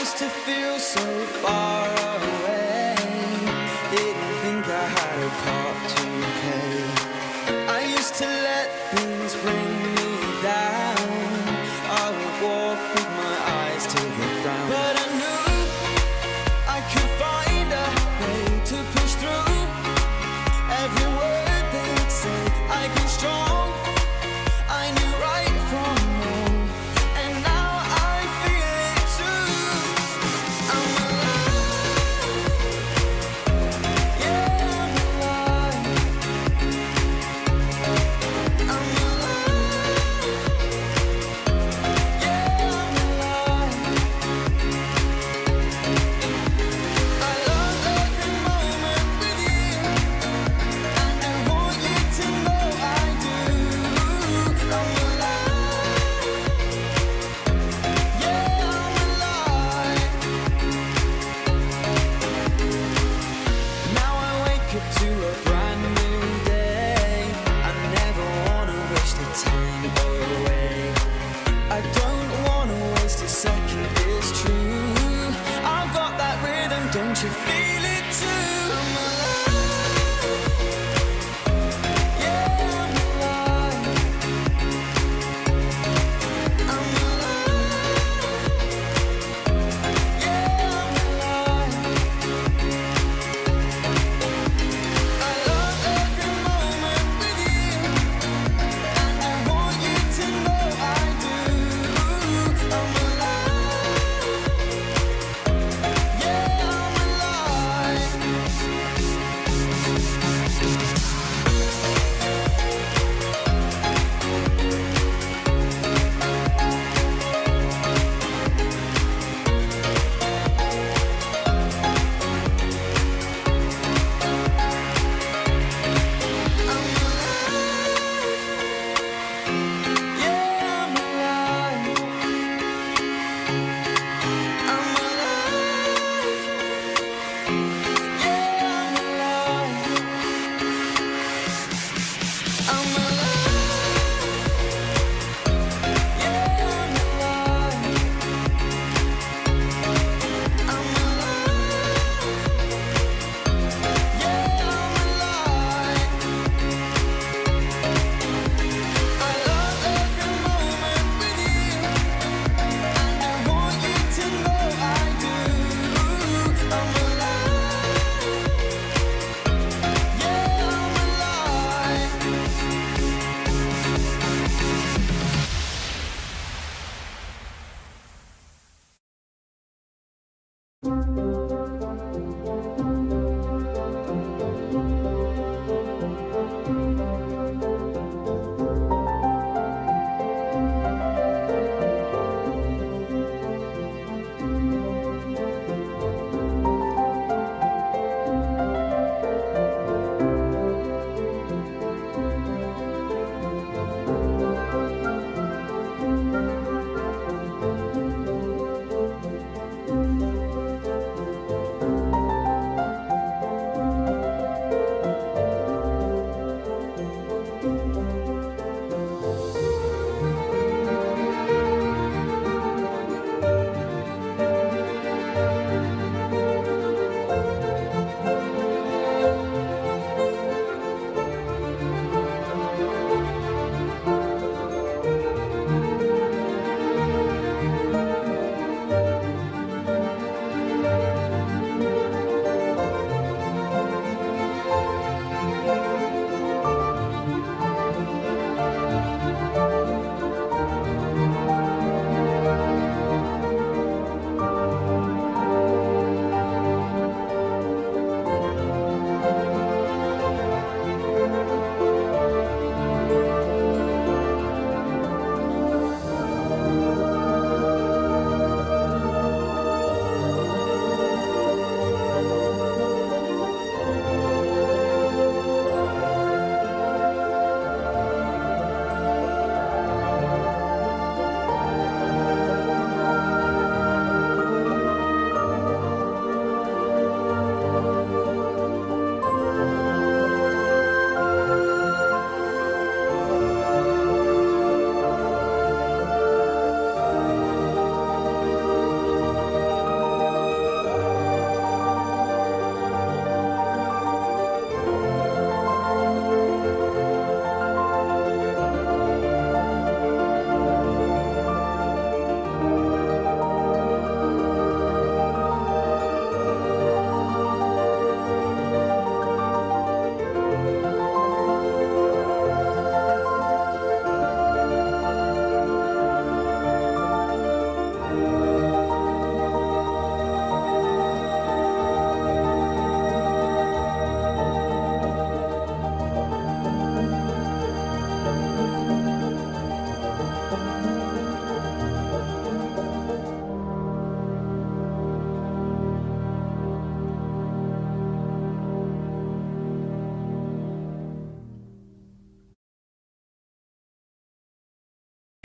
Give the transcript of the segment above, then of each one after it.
used to feel so far away. Didn't think I had a part to play. I used to let things bring me down. I would walk with my eyes to the ground, but I knew I could find a way to push through. Every word they'd say, I grew strong. I knew right from wrong, and now I feel it too. I'm alive, yeah, I'm alive. I'm alive, yeah, I'm alive. I love every moment with you, and I want you to know I do. I'm alive, yeah, I'm alive. Now I wake up to a brand new day. I never wanna wish the time away. I don't wanna waste a second, it's true. I've got that rhythm, don't you feel it too? I'm alive, yeah, I'm alive. I'm alive, yeah, I'm alive. I love every moment with you, and I want you to know I do. I'm alive, yeah, I'm alive. I'm alive, yeah, I'm alive. I'm alive, yeah, I'm alive. I'm alive, yeah, I'm alive. I'm alive, yeah, I'm alive. I love every moment with you, and I want you to know I do. I'm alive, yeah, I'm alive.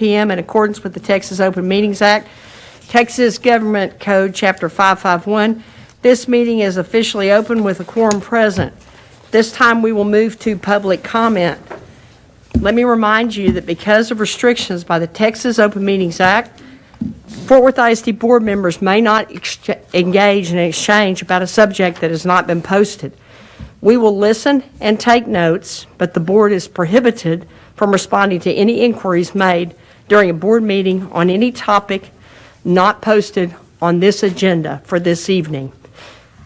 p.m. in accordance with the Texas Open Meetings Act, Texas Government Code, Chapter 551. This meeting is officially open with a quorum present. This time we will move to public comment. Let me remind you that because of restrictions by the Texas Open Meetings Act, Fort Worth ISD board members may not engage in an exchange about a subject that has not been posted. We will listen and take notes, but the board is prohibited from responding to any inquiries made during a board meeting on any topic not posted on this agenda for this evening.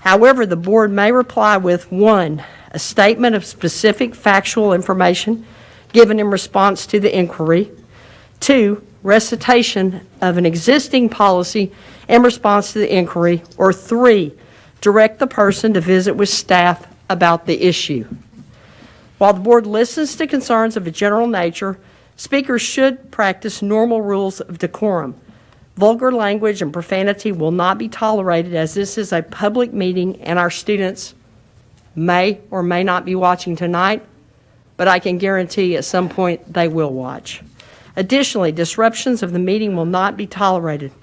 However, the board may reply with 1, a statement of specific factual information given in response to the inquiry, 2, recitation of an existing policy in response to the inquiry, or 3, direct the person to visit with staff about the issue. While the board listens to concerns of a general nature, speakers should practice normal rules of decorum. Vulgar language and profanity will not be tolerated, as this is a public meeting and our students may or may not be watching tonight, but I can guarantee at some point they will watch. Additionally, disruptions of the meeting will not be tolerated.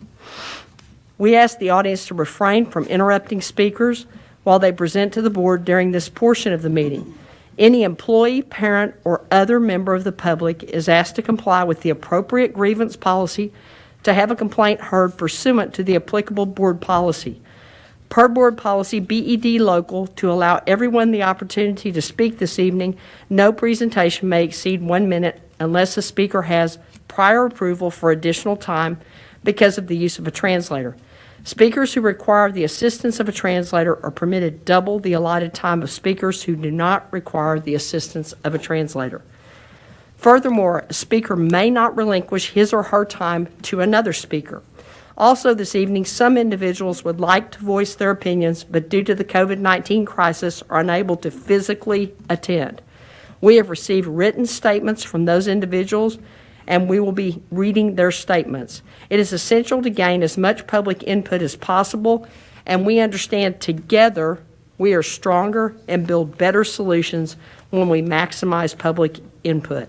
We ask the audience to refrain from interrupting speakers while they present to the board during this portion of the meeting. Any employee, parent, or other member of the public is asked to comply with the appropriate grievance policy to have a complaint heard pursuant to the applicable board policy. Per board policy BED local, to allow everyone the opportunity to speak this evening, no presentation may exceed 1 minute unless the speaker has prior approval for additional time because of the use of a translator. Speakers who require the assistance of a translator are permitted double the allotted time of speakers who do not require the assistance of a translator. Furthermore, a speaker may not relinquish his or her time to another speaker. Also this evening, some individuals would like to voice their opinions, but due to the COVID-19 crisis are unable to physically attend. We have received written statements from those individuals, and we will be reading their statements. It is essential to gain as much public input as possible, and we understand together we are stronger and build better solutions when we maximize public input.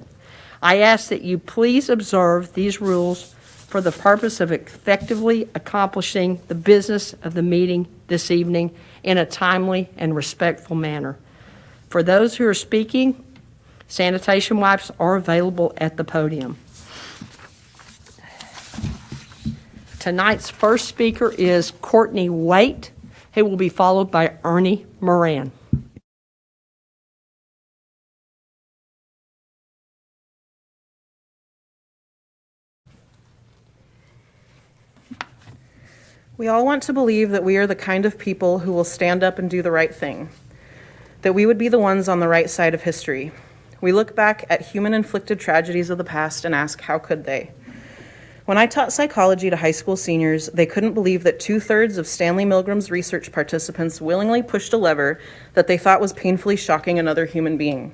I ask that you please observe these rules for the purpose of effectively accomplishing the business of the meeting this evening in a timely and respectful manner. For those who are speaking, sanitation wipes are available at the podium. Tonight's first speaker is Courtney Waite, who will be followed by Ernie Moran. We all want to believe that we are the kind of people who will stand up and do the right thing, that we would be the ones on the right side of history. We look back at human-inflicted tragedies of the past and ask, how could they? When I taught psychology to high school seniors, they couldn't believe that 2/3 of Stanley Milgram's research participants willingly pushed a lever that they thought was painfully shocking another human being,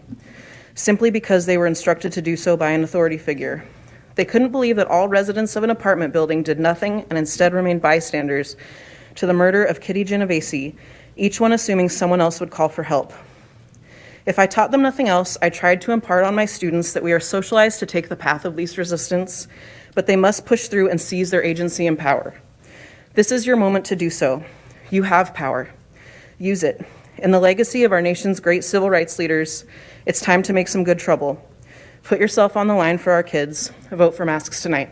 simply because they were instructed to do so by an authority figure. They couldn't believe that all residents of an apartment building did nothing and instead remained bystanders to the murder of Kitty Genovese, each one assuming someone else would call for help. If I taught them nothing else, I tried to impart on my students that we are socialized to take the path of least resistance, but they must push through and seize their agency and power. This is your moment to do so. You have power. Use it. In the legacy of our nation's great civil rights leaders, it's time to make some good trouble. Put yourself on the line for our kids. Vote for masks tonight.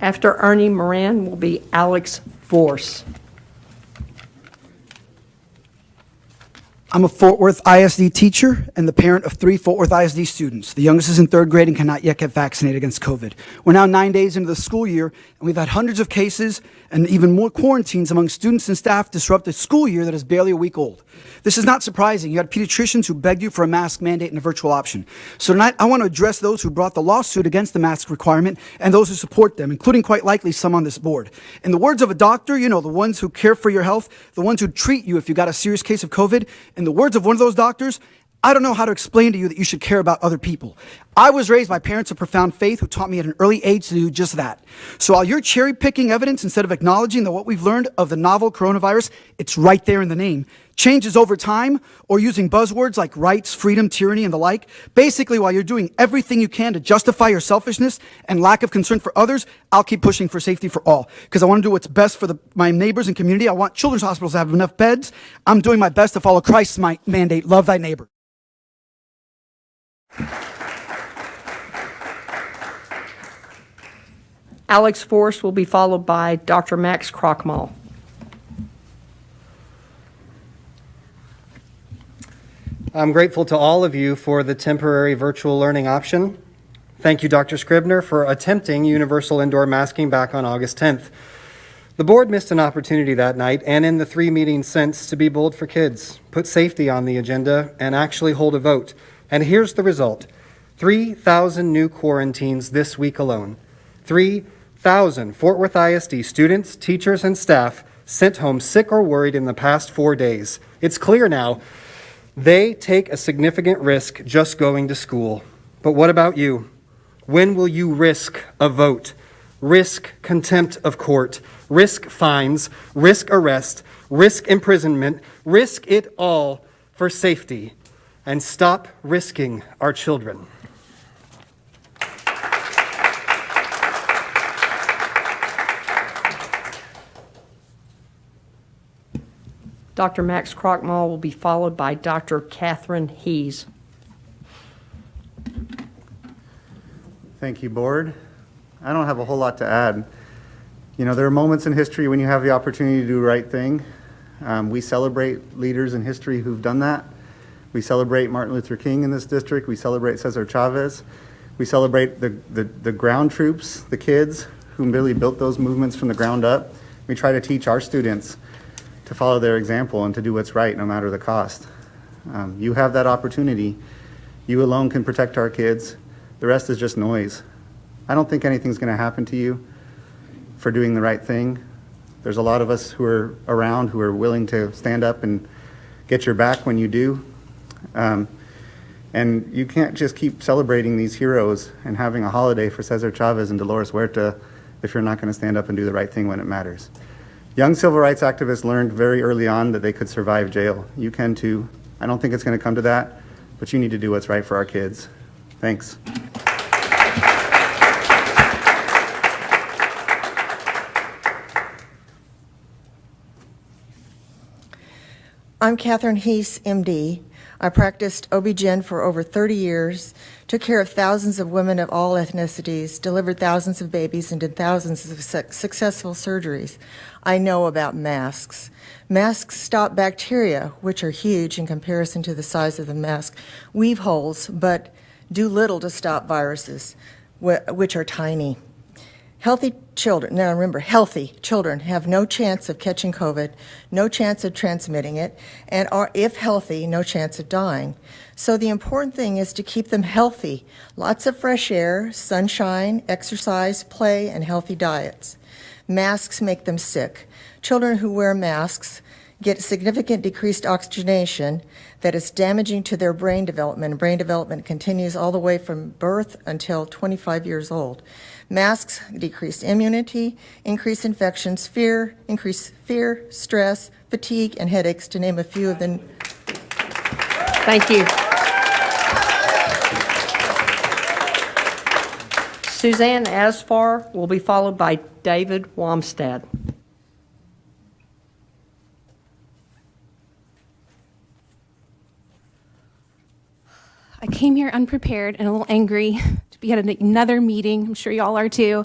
After Ernie Moran will be Alex Vorse. I'm a Fort Worth ISD teacher and the parent of 3 Fort Worth ISD students. The youngest is in 3rd grade and cannot yet get vaccinated against COVID. We're now 9 days into the school year, and we've had hundreds of cases and even more quarantines among students and staff disrupt a school year that is barely a week old. This is not surprising. You had pediatricians who begged you for a mask mandate and a virtual option. So tonight, I want to address those who brought the lawsuit against the mask requirement and those who support them, including quite likely some on this board. In the words of a doctor, you know, the ones who care for your health, the ones who treat you if you got a serious case of COVID, in the words of one of those doctors, I don't know how to explain to you that you should care about other people. I was raised by parents of profound faith who taught me at an early age to do just that. So while you're cherry-picking evidence instead of acknowledging that what we've learned of the novel coronavirus, it's right there in the name, Change is over time or using buzzwords like rights, freedom, tyranny, and the like. Basically, while you're doing everything you can to justify your selfishness and lack of concern for others, I'll keep pushing for safety for all because I want to do what's best for my neighbors and community. I want children's hospitals to have enough beds. I'm doing my best to follow Christ's mandate, love thy neighbor. Alex Forrest will be followed by Dr. Max Krochmal. I'm grateful to all of you for the temporary virtual learning option. Thank you, Dr. Scribner, for attempting universal indoor masking back on August 10th. The board missed an opportunity that night and in the 3 meetings since to be bold for kids, put safety on the agenda, and actually hold a vote. And here's the result. 3,000 new quarantines this week alone. 3,000 Fort Worth ISD students, teachers, and staff sent home sick or worried in the past 4 days. It's clear now they take a significant risk just going to school. But what about you? When will you risk a vote? Risk contempt of court, risk fines, risk arrest, risk imprisonment, risk it all for safety, and stop risking our children. Dr. Max Krochmal will be followed by Dr. Catherine Hees. Thank you, Board. I don't have a whole lot to add. You know, there are moments in history when you have the opportunity to do the right thing. We celebrate leaders in history who've done that. We celebrate Martin Luther King in this district. We celebrate Cesar Chavez. We celebrate the ground troops, the kids who really built those movements from the ground up. We try to teach our students to follow their example and to do what's right no matter the cost. You have that opportunity. You alone can protect our kids. The rest is just noise. I don't think anything's going to happen to you for doing the right thing. There's a lot of us who are around who are willing to stand up and get your back when you do. And you can't just keep celebrating these heroes and having a holiday for Cesar Chavez and Dolores Huerta if you're not going to stand up and do the right thing when it matters. Young civil rights activists learned very early on that they could survive jail. You can too. I don't think it's going to come to that, but you need to do what's right for our kids. Thanks. I'm Catherine Hees, MD. I practiced OB-GYN for over 30 years, took care of thousands of women of all ethnicities, delivered thousands of babies, and did thousands of successful surgeries. I know about masks. Masks stop bacteria, which are huge in comparison to the size of the mask, weave holes, but do little to stop viruses, which are tiny. Healthy children have no chance of catching COVID, no chance of transmitting it, and are, if healthy, no chance of dying. So the important thing is to keep them healthy. Lots of fresh air, sunshine, exercise, play, and healthy diets. Masks make them sick. Children who wear masks get significant decreased oxygenation that is damaging to their brain development. Brain development continues all the way from birth until 25 years old. Masks decrease immunity, increase infections, increase fear, stress, fatigue, and headaches, to name a few of them. Thank you. Suzanne Asfar will be followed by David Wamstad. I came here unprepared and a little angry to be at another meeting. I'm sure y'all are too.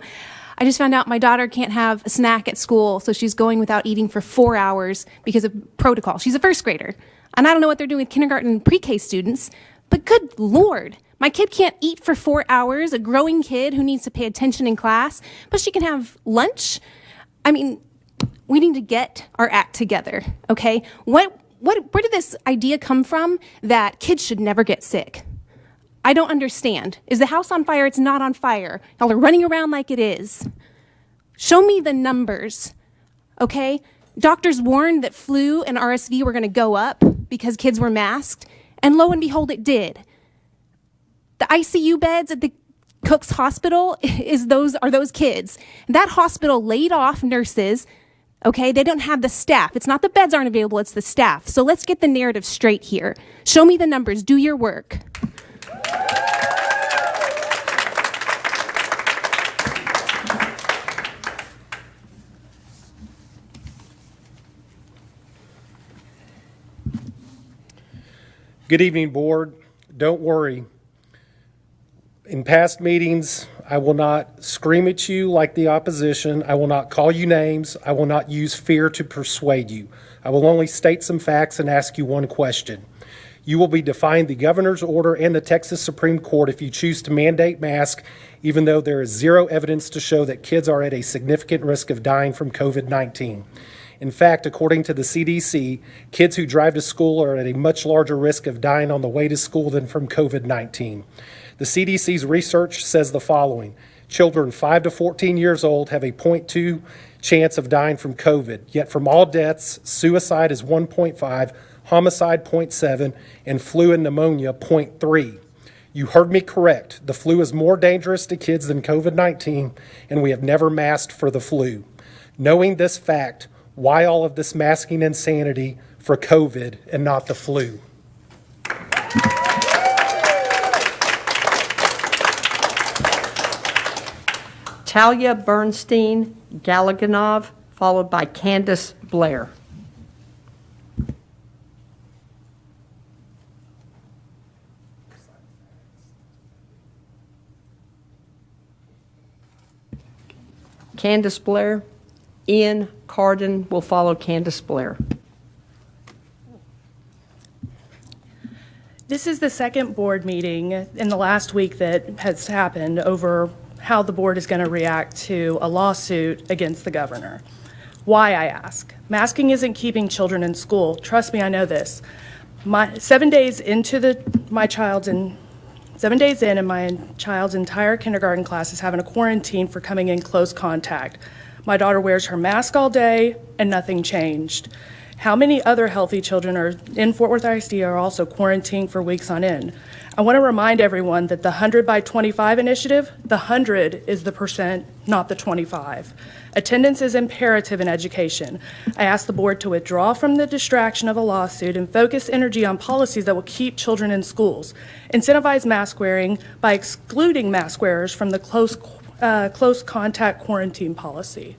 I just found out my daughter can't have a snack at school, so she's going without eating for 4 hours because of protocol. She's a first grader. And I don't know what they're doing with kindergarten and pre-K students, but good Lord, my kid can't eat for 4 hours, a growing kid who needs to pay attention in class, but she can have lunch? I mean, we need to get our act together, okay? Where did this idea come from that kids should never get sick? I don't understand. Is the house on fire? It's not on fire. Y'all are running around like it is. Show me the numbers, okay? Doctors warned that flu and RSV were gonna go up because kids were masked, and lo and behold, it did. The ICU beds at the Cook's Hospital are those kids. That hospital laid off nurses Okay, they don't have the staff. It's not the beds aren't available, it's the staff. So let's get the narrative straight here. Show me the numbers, do your work. Good evening, Board. Don't worry. In past meetings, I will not scream at you like the opposition. I will not call you names. I will not use fear to persuade you. I will only state some facts and ask you one question. You will be defying the governor's order and the Texas Supreme Court if you choose to mandate masks, even though there is zero evidence to show that kids are at a significant risk of dying from COVID-19. In fact, according to the CDC, kids who drive to school are at a much larger risk of dying on the way to school than from COVID-19. The CDC's research says the following: children 5 to 14 years old have a 0.2 chance of dying from COVID, yet from all deaths, suicide is 1.5, homicide 0.7, and flu and pneumonia 0.3. You heard me correct. The flu is more dangerous to kids than COVID-19, and we have never masked for the flu. Knowing this fact, why all of this masking insanity for COVID and not the flu? Talia Bernstein Galaganov, followed by Candace Blair. Candace Blair. Ian Carden will follow Candace Blair. This is the second board meeting in the last week that has happened over how the board is going to react to a lawsuit against the governor. Why, I ask? Masking isn't keeping children in school. Trust me, I know this. 7 days into my child's entire kindergarten class is having a quarantine for coming in close contact. My daughter wears her mask all day and nothing changed. How many other healthy children are in Fort Worth ISD are also quarantined for weeks on end? I want to remind everyone that the 100 by 25 initiative, the 100 is the percent, not the 25. Attendance is imperative in education. I ask the board to withdraw from the distraction of a lawsuit and focus energy on policies that will keep children in schools. Incentivize mask wearing by excluding mask wearers from the close contact quarantine policy.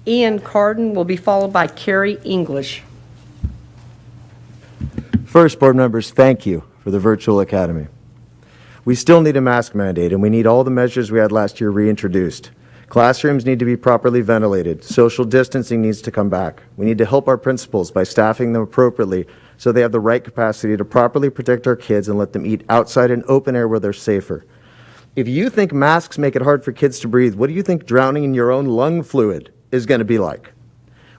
Ian Carden will be followed by Carrie English. First, board members, thank you for the virtual academy. We still need a mask mandate, and we need all the measures we had last year reintroduced. Classrooms need to be properly ventilated. Social distancing needs to come back. We need to help our principals by staffing them appropriately so they have the right capacity to properly protect our kids and let them eat outside in open air where they're safer. If you think masks make it hard for kids to breathe, what do you think drowning in your own lung fluid is going to be like?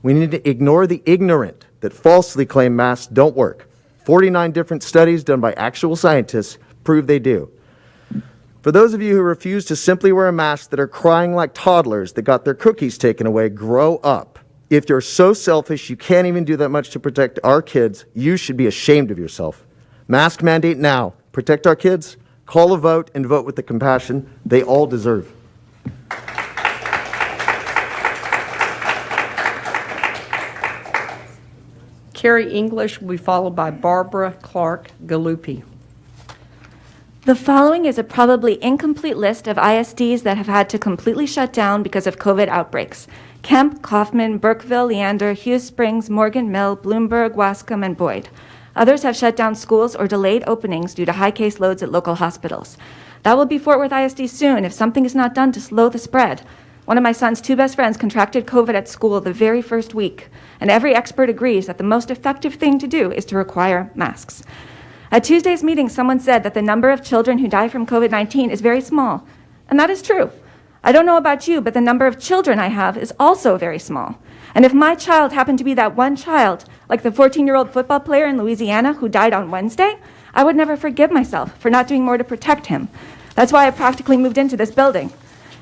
We need to ignore the ignorant that falsely claim masks don't work. 49 different studies done by actual scientists prove they do. For those of you who refuse to simply wear a mask that are crying like toddlers that got their cookies taken away, grow up. If you're so selfish you can't even do that much to protect our kids, you should be ashamed of yourself. Mask mandate now. Protect our kids. Call a vote and vote with the compassion they all deserve. Carrie English will be followed by Barbara Clark Galuppi. The following is a probably incomplete list of ISDs that have had to completely shut down because of COVID outbreaks. Kemp, Kaufman, Burkeville, Leander, Hughes Springs, Morgan Mill, Bloomberg, Wascom, and Boyd. Others have shut down schools or delayed openings due to high case loads at local hospitals. That will be Fort Worth ISD soon if something is not done to slow the spread. One of my son's two best friends contracted COVID at school the very first week, and every expert agrees that the most effective thing to do is to require masks. At Tuesday's meeting, someone said that the number of children who die from COVID-19 is very small, and that is true. I don't know about you, but the number of children I have is also very small. And if my child happened to be that one child, like the 14-year-old football player in Louisiana who died on Wednesday, I would never forgive myself for not doing more to protect him. That's why I practically moved into this building.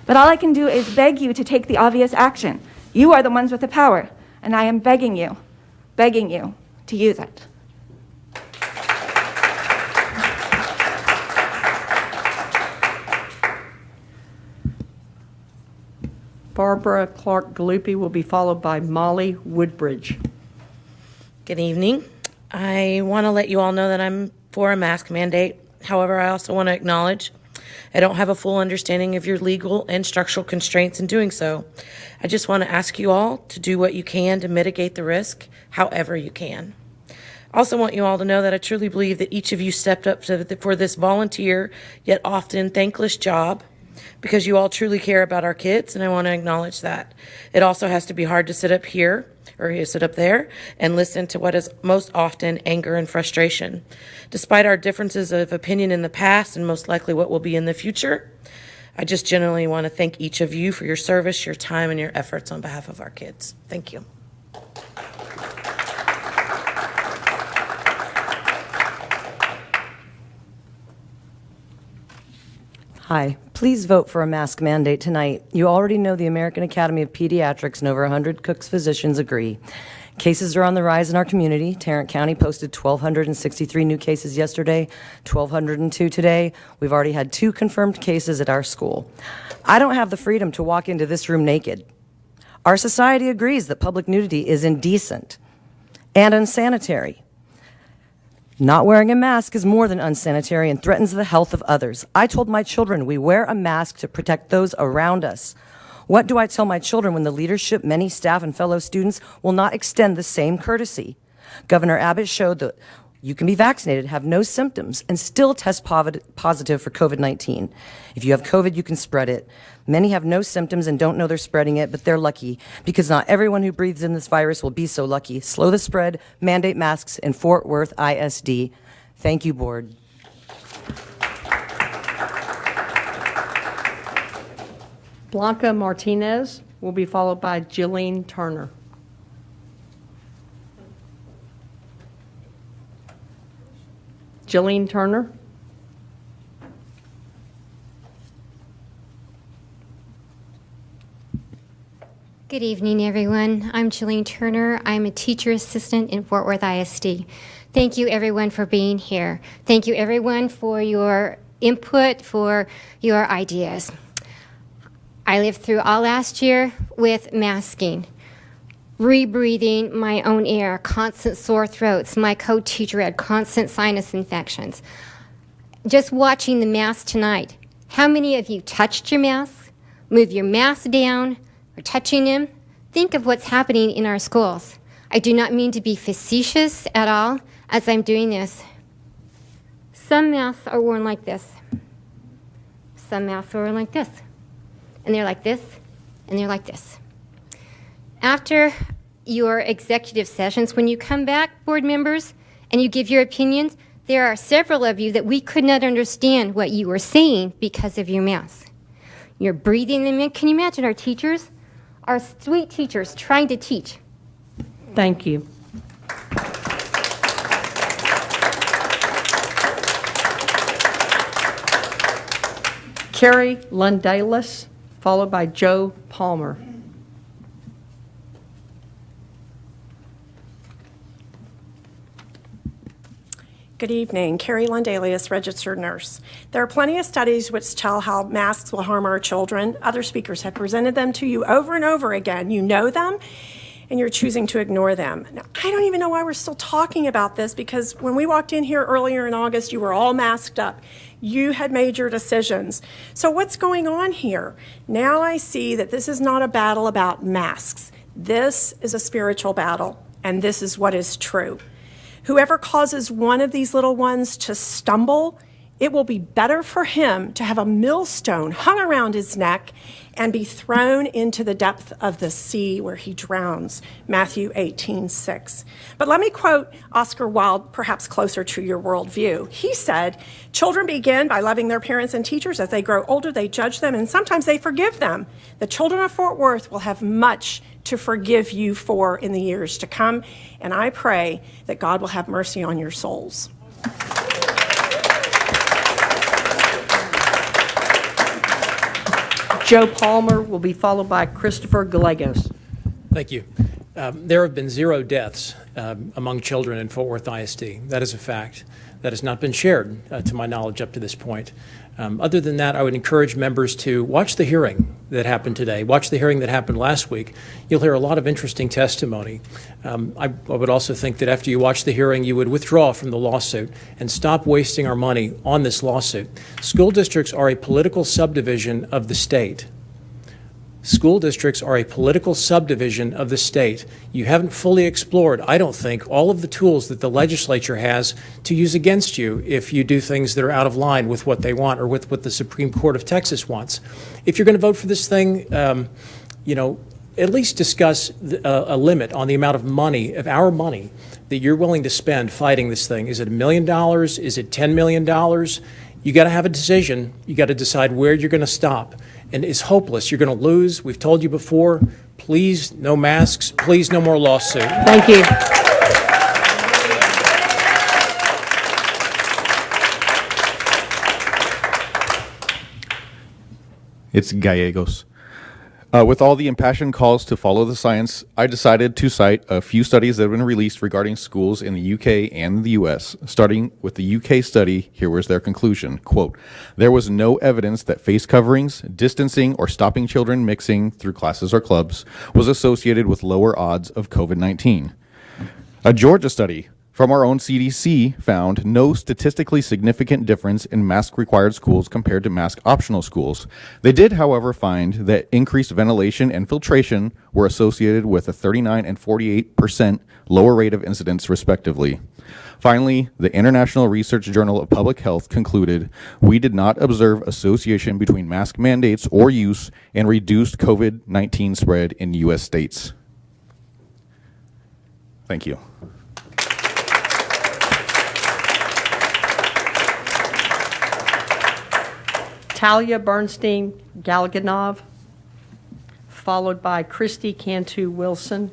But all I can do is beg you to take the obvious action. You are the ones with the power, and I am begging you to use it. Barbara Clark Galuppi will be followed by Molly Woodbridge. Good evening. I want to let you all know that I'm for a mask mandate. However, I also want to acknowledge I don't have a full understanding of your legal and structural constraints in doing so. I just want to ask you all to do what you can to mitigate the risk, however you can. I also want you all to know that I truly believe that each of you stepped up for this volunteer, yet often thankless job, because you all truly care about our kids, and I want to acknowledge that. It also has to be hard to sit up here, or you sit up there, and listen to what is most often anger and frustration. Despite our differences of opinion in the past, and most likely what will be in the future, I just genuinely want to thank each of you for your service, your time, and your efforts on behalf of our kids. Thank you. Hi. Please vote for a mask mandate tonight. You already know the American Academy of Pediatrics and over 100 Cook's physicians agree. Cases are on the rise in our community. Tarrant County posted 1,263 new cases yesterday, 1,202 today. We've already had 2 confirmed cases at our school. I don't have the freedom to walk into this room naked. Our society agrees that public nudity is indecent and unsanitary. Not wearing a mask is more than unsanitary and threatens the health of others. I told my children we wear a mask to protect those around us. What do I tell my children when the leadership, many staff, and fellow students will not extend the same courtesy? Governor Abbott showed that you can be vaccinated, have no symptoms, and still test positive for COVID-19. If you have COVID, you can spread it. Many have no symptoms and don't know they're spreading it, but they're lucky because not everyone who breathes in this virus will be so lucky. Slow the spread, mandate masks in Fort Worth ISD. Thank you, board. Blanca Martinez will be followed by Jillian Turner. Jillian Turner. Good evening, everyone. I'm Jillian Turner. I'm a teacher assistant in Fort Worth ISD. Thank you, everyone, for being here. Thank you, everyone, for your input, for your ideas. I lived through all last year with masking, rebreathing my own air, constant sore throats. My co-teacher had constant sinus infections. Just watching the mask tonight, how many of you touched your mask, moved your mask down, or touching them? Think of what's happening in our schools. I do not mean to be facetious at all as I'm doing this. Some masks are worn like this. Some masks are worn like this. And they're like this, and they're like this. After your executive sessions, when you come back, board members, and you give your opinions, there are several of you that we could not understand what you were saying because of your mask. You're breathing them in. Can you imagine our teachers, our sweet teachers trying to teach? Thank you. Carrie Lundalis, followed by Joe Palmer. Good evening. Carrie Lundalius, registered nurse. There are plenty of studies which tell how masks will harm our children. Other speakers have presented them to you over and over again. You know them, and you're choosing to ignore them. Now, I don't even know why we're still talking about this, because when we walked in here earlier in August, you were all masked up. You had made your decisions. So what's going on here? Now I see that this is not a battle about masks. This is a spiritual battle, and this is what is true. Whoever causes one of these little ones to stumble, it will be better for him to have a millstone hung around his neck and be thrown into the depth of the sea where he drowns, Matthew 18:6. But let me quote Oscar Wilde, perhaps closer to your worldview. He said, "Children begin by loving their parents and teachers. As they grow older, they judge them, and sometimes they forgive them. The children of Fort Worth will have much to forgive you for in the years to come, and I pray that God will have mercy on your souls." Joe Palmer will be followed by Christopher Gallegos. Thank you. There have been 0 deaths among children in Fort Worth ISD. That is a fact. That has not been shared, to my knowledge, up to this point. Other than that, I would encourage members to watch the hearing that happened today. Watch the hearing that happened last week. You'll hear a lot of interesting testimony. I would also think that after you watch the hearing, you would withdraw from the lawsuit and stop wasting our money on this lawsuit. School districts are a political subdivision of the state. School districts are a political subdivision of the state. You haven't fully explored, I don't think, all of the tools that the legislature has to use against you if you do things that are out of line with what they want or with what the Supreme Court of Texas wants. If you're going to vote for this thing, at least discuss a limit on the amount of money, of our money, that you're willing to spend fighting this thing. Is it $1 million? Is it $10 million? You got to have a decision. You got to decide where you're going to stop. And it's hopeless. You're going to lose. We've told you before. Please, no masks. Please, no more lawsuit. Thank you. It's Gallegos. With all the impassioned calls to follow the science, I decided to cite a few studies that have been released regarding schools in the UK and the US. Starting with the UK study, here was their conclusion. Quote, there was no evidence that face coverings, distancing, or stopping children mixing through classes or clubs was associated with lower odds of COVID-19. A Georgia study from our own CDC found no statistically significant difference in mask-required schools compared to mask-optional schools. They did, however, find that increased ventilation and filtration were associated with a 39% and 48% lower rate of incidence, respectively. Finally, the International Research Journal of Public Health concluded, we did not observe association between mask mandates or use and reduced COVID-19 spread in U.S. states. Thank you. Talia Bernstein Galganov, followed by Christy Cantu Wilson.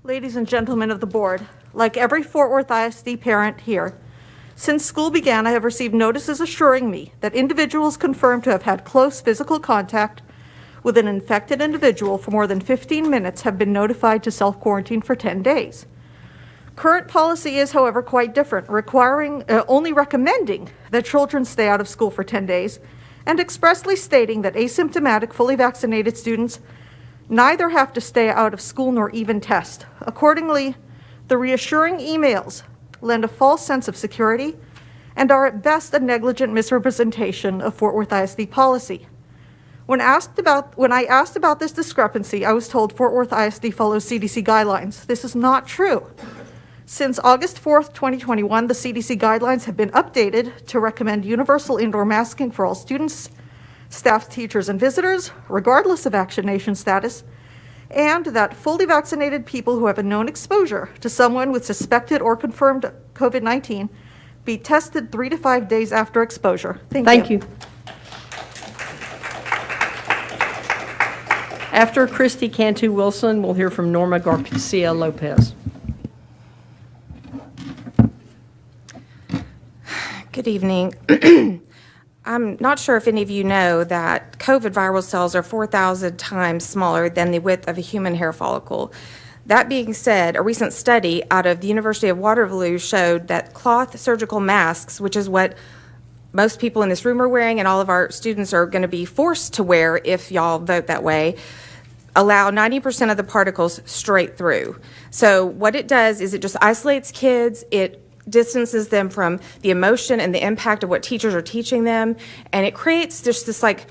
Ladies and gentlemen of the board, like every Fort Worth ISD parent here, since school began, I have received notices assuring me that individuals confirmed to have had close physical contact with an infected individual for more than 15 minutes have been notified to self-quarantine for 10 days. Current policy is, however, quite different, only recommending that children stay out of school for 10 days and expressly stating that asymptomatic, fully vaccinated students neither have to stay out of school nor even test. Accordingly, the reassuring emails lend a false sense of security and are at best a negligent misrepresentation of Fort Worth ISD policy. When I asked about this discrepancy, I was told Fort Worth ISD follows CDC guidelines. This is not true. Since August 4th, 2021, the CDC guidelines have been updated to recommend universal indoor masking for all students, staff, teachers, and visitors, regardless of vaccination status, and that fully vaccinated people who have a known exposure to someone with suspected or confirmed COVID-19 be tested 3 to 5 days after exposure. Thank you. After Christy Cantu Wilson, we'll hear from Norma Garcia Lopez. Good evening. I'm not sure if any of you know that COVID viral cells are 4,000 times smaller than the width of a human hair follicle. That being said, a recent study out of the University of Waterloo showed that cloth surgical masks, which is what most people in this room are wearing and all of our students are going to be forced to wear if y'all vote that way, allow 90% of the particles straight through. So what it does is it just isolates kids, it distances them from the emotion and the impact of what teachers are teaching them, and it creates just this like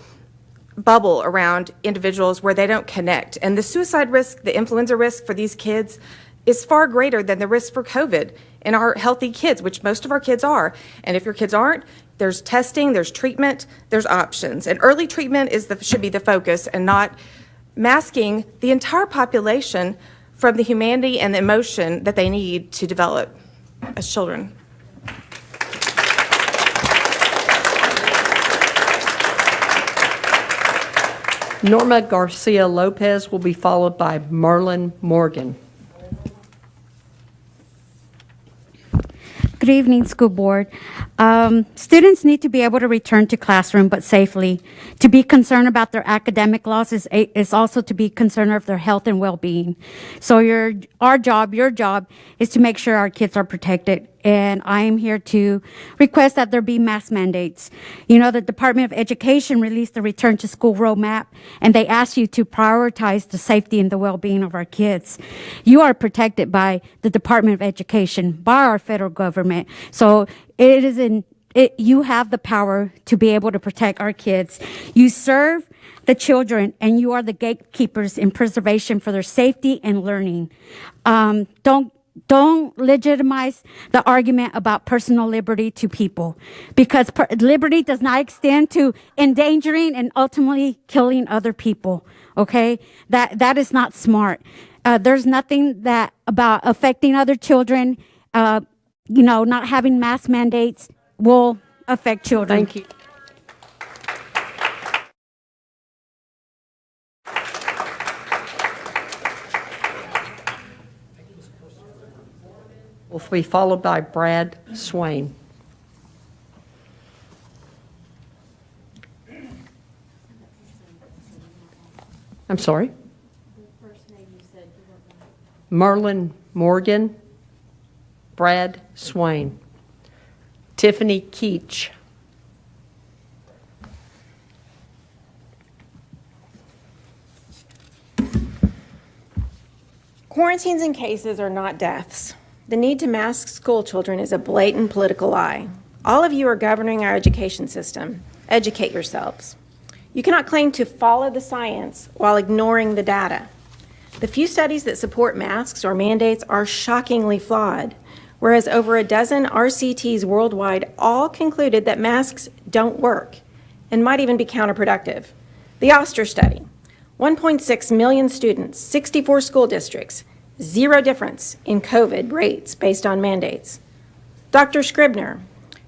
bubble around individuals where they don't connect. And the suicide risk, the influenza risk for these kids is far greater than the risk for COVID in our healthy kids, which most of our kids are. And if your kids aren't, there's testing, there's treatment, there's options. And early treatment should be the focus and not masking the entire population from the humanity and the emotion that they need to develop as children. Norma Garcia Lopez will be followed by Merlin Morgan. Good Good evening, school board. Students need to be able to return to classroom, but safely. To be concerned about their academic loss is also to be concerned of their health and well-being. So your job is to make sure our kids are protected. And I am here to request that there be mask mandates. You know, the Department of Education released the Return to School Roadmap, and they ask you to prioritize the safety and the well-being of our kids. You are protected by the Department of Education, by our federal government. So you have the power to be able to protect our kids. You serve the children, and you are the gatekeepers in preservation for their safety and learning. Don't legitimize the argument about personal liberty to people, because liberty does not extend to endangering and ultimately killing other people. Okay, that is not smart. There's nothing that about affecting other children. Not having mask mandates will affect children. Thank you. Will be followed by Brad Swain. I'm sorry? Merlin Morgan, Brad Swain, Tiffany Keach. Quarantines and cases are not deaths. The need to mask school children is a blatant political lie. All of you are governing our education system. Educate yourselves. You cannot claim to follow the science while ignoring the data. The few studies that support masks or mandates are shockingly flawed, whereas over a dozen RCTs worldwide all concluded that masks don't work and might even be counterproductive. The Oster study, 1.6 million students, 64 school districts, zero difference in COVID rates based on mandates. Dr. Scribner,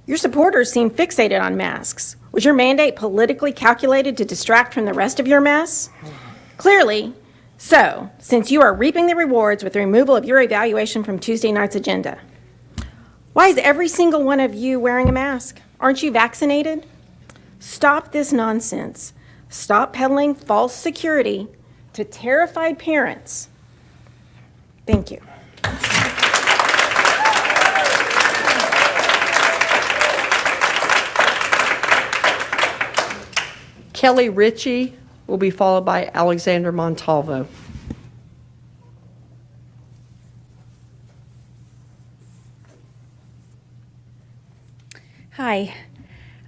your supporters seem fixated on masks. Was your mandate politically calculated to distract from the rest of your mess? Clearly. So, since you are reaping the rewards with the removal of your evaluation from Tuesday night's agenda, why is every single one of you wearing a mask? Aren't you vaccinated? Stop this nonsense. Stop peddling false security to terrified parents. Thank you. Kelly Ritchie will be followed by Alexander Montalvo. Hi.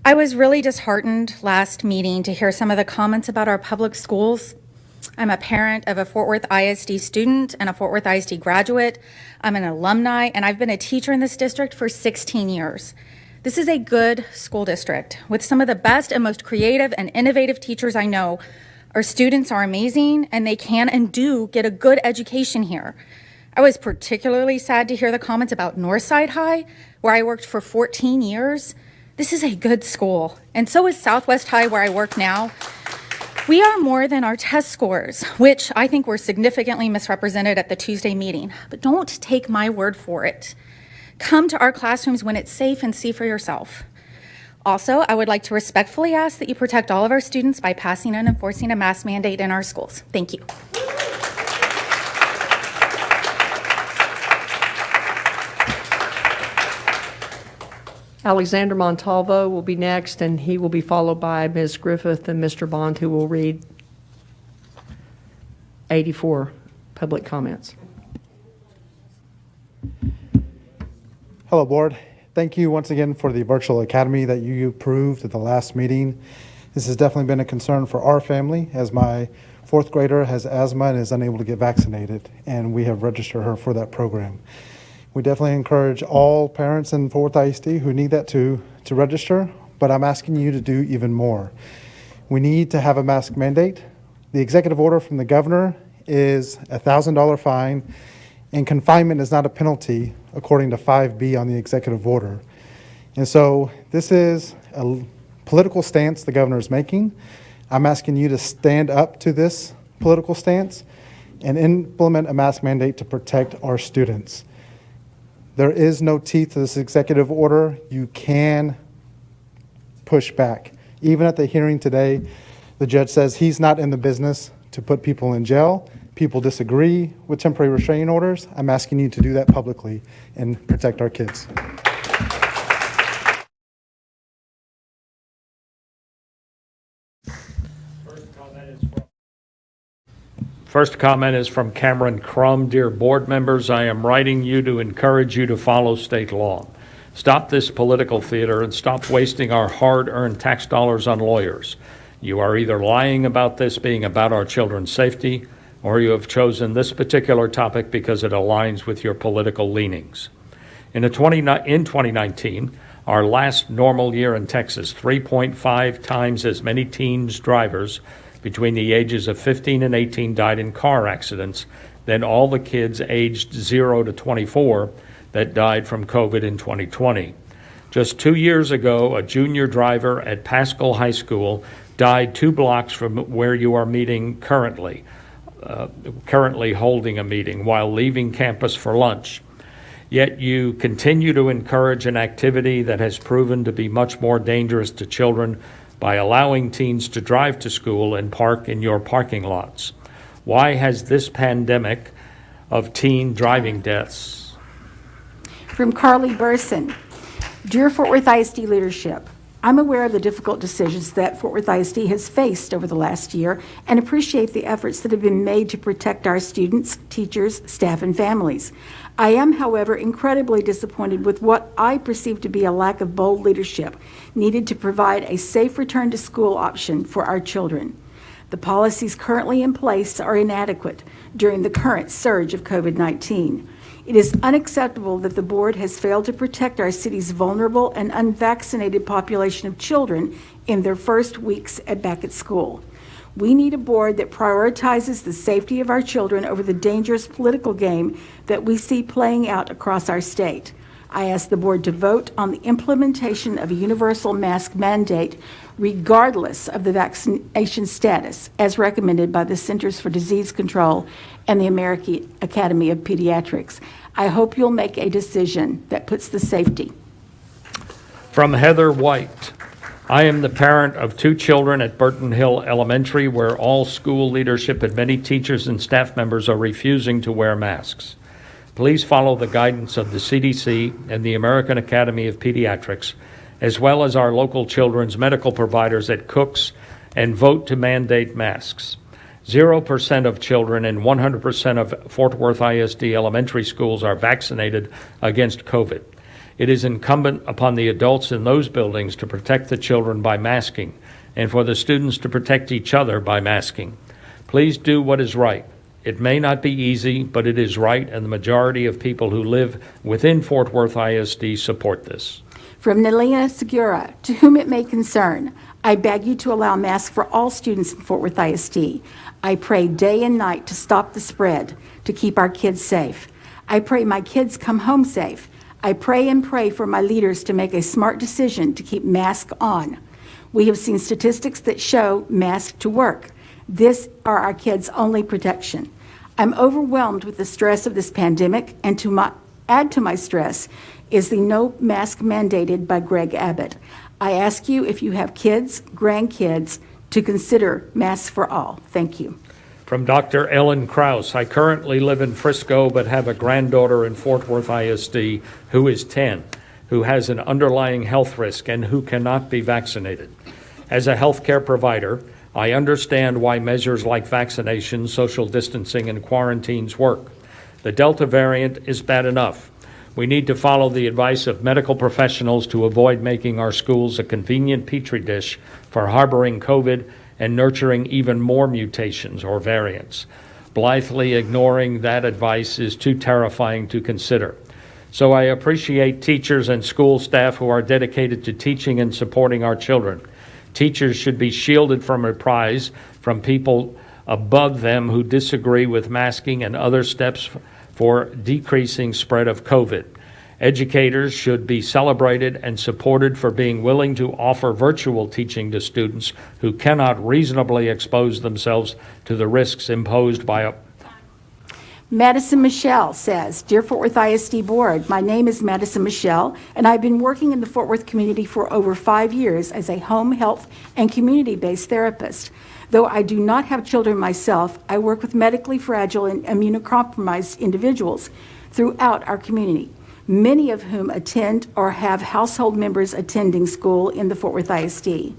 I was really disheartened last meeting to hear some of the comments about our public schools. I'm a parent of a Fort Worth ISD student and a Fort Worth ISD graduate. I'm an alumni, and I've been a teacher in this district for 16 years. This is a good school district with some of the best and most creative and innovative teachers I know. Our students are amazing, and they can and do get a good education here. I was particularly sad to hear the comments about Northside High, where I worked for 14 years. This is a good school, and so is Southwest High, where I work now. We are more than our test scores, which I think were significantly misrepresented at the Tuesday meeting. But don't take my word for it. Come to our classrooms when it's safe and see for yourself. Also, I would like to respectfully ask that you protect all of our students by passing and enforcing a mask mandate in our schools. Thank you. Alexander Montalvo will be next, and he will be followed by Ms. Griffith and Mr. Bond, who will read 84 public comments. Hello, Board. Thank you once again for the virtual academy that you approved at the last meeting. This has definitely been a concern for our family, as my fourth grader has asthma and is unable to get vaccinated, and we have registered her for that program. We definitely encourage all parents in Fort Worth ISD who need that to register, but I'm asking you to do even more. We need to have a mask mandate. The executive order from the governor is a $1,000 fine, and confinement is not a penalty according to 5B on the executive order. And so this is a political stance the governor is making. I'm asking you to stand up to this political stance and implement a mask mandate to protect our students. There is no teeth to this executive order. You can push back. Even at the hearing today, the judge says he's not in the business to put people in jail. People disagree with temporary restraining orders. I'm asking you to do that publicly and protect our kids. First comment is from Cameron Crum. Dear board members, I am writing you to encourage you to follow state law. Stop this political theater and stop wasting our hard-earned tax dollars on lawyers. You are either lying about this being about our children's safety, or you have chosen this particular topic because it aligns with your political leanings. In 2019, our last normal year in Texas, 3.5 times as many teens drivers between the ages of 15 and 18 died in car accidents than all the kids aged 0 to 24 that died from COVID in 2020. Just 2 years ago, a junior driver at Pascal High School died 2 blocks from where you are meeting currently holding a meeting while leaving campus for lunch. Yet you continue to encourage an activity that has proven to be much more dangerous to children by allowing teens to drive to school and park in your parking lots. Why has this pandemic of teen driving deaths? From Carly Burson. Dear Fort Worth ISD leadership, I'm aware of the difficult decisions that Fort Worth ISD has faced over the last year and appreciate the efforts that have been made to protect our students, teachers, staff, and families. I am, however, incredibly disappointed with what I perceive to be a lack of bold leadership needed to provide a safe return to school option for our children. The policies currently in place are inadequate during the current surge of COVID-19. It is unacceptable that the board has failed to protect our city's vulnerable and unvaccinated population of children in their first weeks back at school. We need a board that prioritizes the safety of our children over the dangerous political game that we see playing out across our state. I ask the board to vote on the implementation of a universal mask mandate regardless of the vaccination status, as recommended by the Centers for Disease Control and the American Academy of Pediatrics. I hope you'll make a decision that puts the safety. From Heather White. I am the parent of 2 children at Burton Hill Elementary, where all school leadership and many teachers and staff members are refusing to wear masks. Please follow the guidance of the CDC and the American Academy of Pediatrics, as well as our local children's medical providers at Cook's, and vote to mandate masks. 0% of children in 100% of Fort Worth ISD elementary schools are vaccinated against COVID. It is incumbent upon the adults in those buildings to protect the children by masking, and for the students to protect each other by masking. Please do what is right. It may not be easy, but it is right, and the majority of people who live within Fort Worth ISD support this. From Nelina Segura, to whom it may concern, I beg you to allow masks for all students in Fort Worth ISD. I pray day and night to stop the spread, to keep our kids safe. I pray my kids come home safe. I pray and pray for my leaders to make a smart decision to keep masks on. We have seen statistics that show masks to work. This are our kids' only protection. I'm overwhelmed with the stress of this pandemic, and to add to my stress is the no mask mandated by Greg Abbott. I ask you, if you have kids, grandkids, to consider masks for all. Thank you. From Dr. Ellen Krause, I currently live in Frisco but have a granddaughter in Fort Worth ISD who is 10, who has an underlying health risk and who cannot be vaccinated. As a healthcare provider, I understand why measures like vaccinations, social distancing, and quarantines work. The Delta variant is bad enough. We need to follow the advice of medical professionals to avoid making our schools a convenient petri dish for harboring COVID and nurturing even more mutations or variants. Blithely ignoring that advice is too terrifying to consider. So I appreciate teachers and school staff who are dedicated to teaching and supporting our children. Teachers should be shielded from reprise from people above them who disagree with masking and other steps for decreasing spread of COVID. Educators should be celebrated and supported for being willing to offer virtual teaching to students who cannot reasonably expose themselves to the risks imposed by Madison Michelle says, Dear Fort Worth ISD Board, my name is Madison Michelle, and I've been working in the Fort Worth community for over 5 years as a home health and community-based therapist. Though I do not have children myself, I work with medically fragile and immunocompromised individuals throughout our community, many of whom attend or have household members attending school in the Fort Worth ISD.